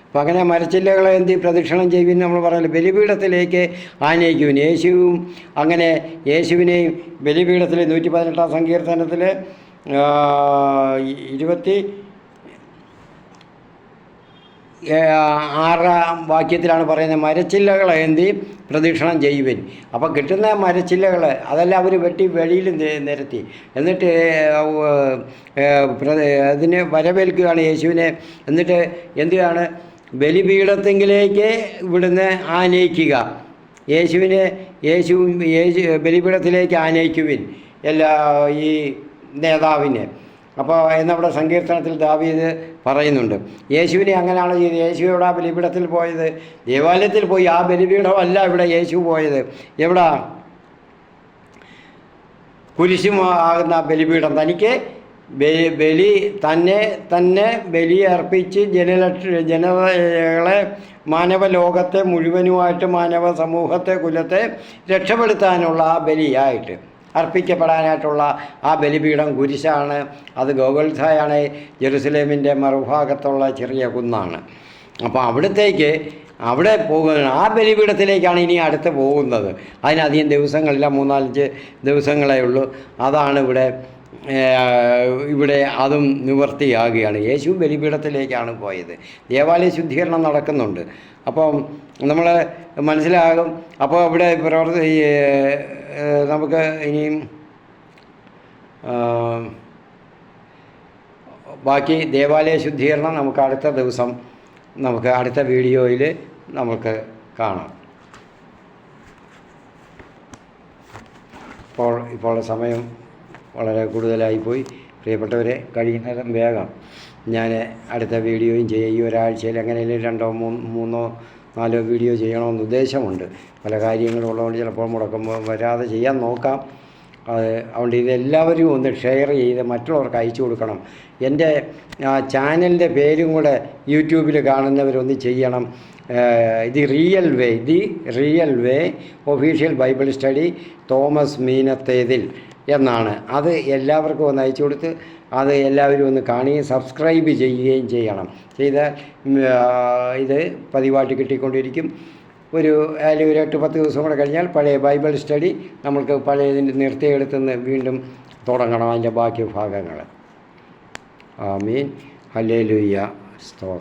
അപ്പം അങ്ങനെ മരച്ചില്ലകളെ പ്രദക്ഷിണം ചെയ്യുമെന്ന് നമ്മൾ പറയല്ലോ. ബലിപീഠത്തിലേക്ക് ആനയിക്കുവിൻ. യേശുവും അങ്ങനെ യേശുവിനെയും ബലിപീഠത്തിൽ 118 സങ്കീർത്തനത്തിൽ 26 വാക്യത്തിലാണ് പറയുന്നത്, മരച്ചില്ലകളേന്തി പ്രദക്ഷിണം ചെയ്യുവിൻ. അപ്പോൾ കിട്ടുന്ന മരച്ചില്ലകൾ അതെല്ലാം അവർ വെട്ടി വെളിയിൽ നിരത്തി, എന്നിട്ട് അതിന് വരവേൽക്കുകയാണ് യേശുവിനെ. എന്നിട്ട് എന്താണ്, ബലിപീഠത്തെങ്കിലേക്ക് ഇവിടുന്ന് ആനയിക്കുക. യേശു ബലിപീഠത്തിലേക്ക് ആനയിക്കുവിൻ ഈ നേതാവിനെ. അപ്പോൾ എന്നവിടെ സങ്കീർത്തനത്തിൽ ദാവീദ് പറയുന്നുണ്ട്. യേശുവിനെ അങ്ങനെയാണ് ചെയ്തത്. യേശു ആ ബലിപീഠത്തിൽ പോയത്, ദേവാലയത്തിൽ പോയി. ആ ബലിപീഠമല്ല ഇവിടെ യേശു പോയത്. എവിടെ? കുരിശുമാകുന്ന ബലിപീഠം. തനിക്ക് ബലി തന്നെ ബലിയർപ്പിച്ച് ജനതകളെ, മാനവലോകത്തെ മുഴുവനുമായിട്ട്, മാനവ സമൂഹത്തെ, കുലത്തെ രക്ഷപ്പെടുത്താനുള്ള ആ ബലിയായിട്ട് അർപ്പിക്കപ്പെടാനായിട്ടുള്ള ആ ബലിപീഠം കുരിശാണ്. അത് ഗോഗൊൽഥായാണ്, ജെറുസലേമിൻ്റെ മറുഭാഗത്തുള്ള ചെറിയ കുന്നാണ്. അപ്പോൾ അവിടെ പോകുന്നത് ആ ബലിപീഠത്തിലേക്കാണ് ഇനി അടുത്ത് പോകുന്നത്. അതിനധികം ദിവസങ്ങളില്ല, 3-4 ദിവസങ്ങളേ ഉള്ളൂ. അതാണ് ഇവിടെ അതും നിവർത്തിയാകുകയാണ്. യേശു ബലിപീഠത്തിലേക്കാണ് പോയത്. ദേവാലയ ശുദ്ധീകരണം നടക്കുന്നുണ്ട്. അപ്പം നമ്മൾ മനസ്സിലാകും. അപ്പോൾ ഇവിടെ നമുക്ക് ഇനിയും ബാക്കി ദേവാലയ ശുദ്ധീകരണം നമുക്ക് അടുത്ത ദിവസം, നമുക്ക് അടുത്ത വീഡിയോയിൽ നമുക്ക് കാണാം. ഇപ്പോൾ സമയം വളരെ കൂടുതലായിപ്പോയി. പ്രിയപ്പെട്ടവരെ, കഴിയുന്നതും വേഗം ഞാൻ അടുത്ത വീഡിയോയും ചെയ്യും. ഈ ഒരാഴ്ചയിൽ എങ്ങനെയും 2, 3, 4 വീഡിയോ ചെയ്യണമെന്ന് ഉദ്ദേശമുണ്ട്. പല കാര്യങ്ങളും ഉള്ളതുകൊണ്ട് ചിലപ്പോൾ മുടക്കുമ്പോൾ വരാതെ ചെയ്യാൻ നോക്കാം. അതുകൊണ്ട് ഇതെല്ലാവരും ഒന്ന് ഷെയർ ചെയ്ത് മറ്റുള്ളവർക്ക് അയച്ചു കൊടുക്കണം. എൻ്റെ ചാനലിൻ്റെ പേരും കൂടെ യൂട്യൂബിൽ കാണുന്നവരൊന്ന് ചെയ്യണം. The real way official Bible study Thomas Meenathethil എന്നാണ്. അത് എല്ലാവർക്കും ഒന്ന് അയച്ചു കൊടുത്ത് അത് എല്ലാവരും ഒന്ന് കാണുകയും സബ്സ്ക്രൈബ് ചെയ്യുകയും ചെയ്യണം. ചെയ്താൽ ഇത് പതിവായിട്ട് കിട്ടിക്കൊണ്ടിരിക്കും. ഒരു 8-10 ദിവസം കൂടെ കഴിഞ്ഞാൽ പഴയ ബൈബിൾ സ്റ്റഡി നമ്മൾക്ക് പഴയതിൻ്റെ നിർത്തിയെടുത്തുനിന്ന് വീണ്ടും തുടങ്ങണം, അതിൻ്റെ ബാക്കി ഭാഗങ്ങൾ. ആമീൻ. ഹല്ലേലൂയ. സ്തോത്രം.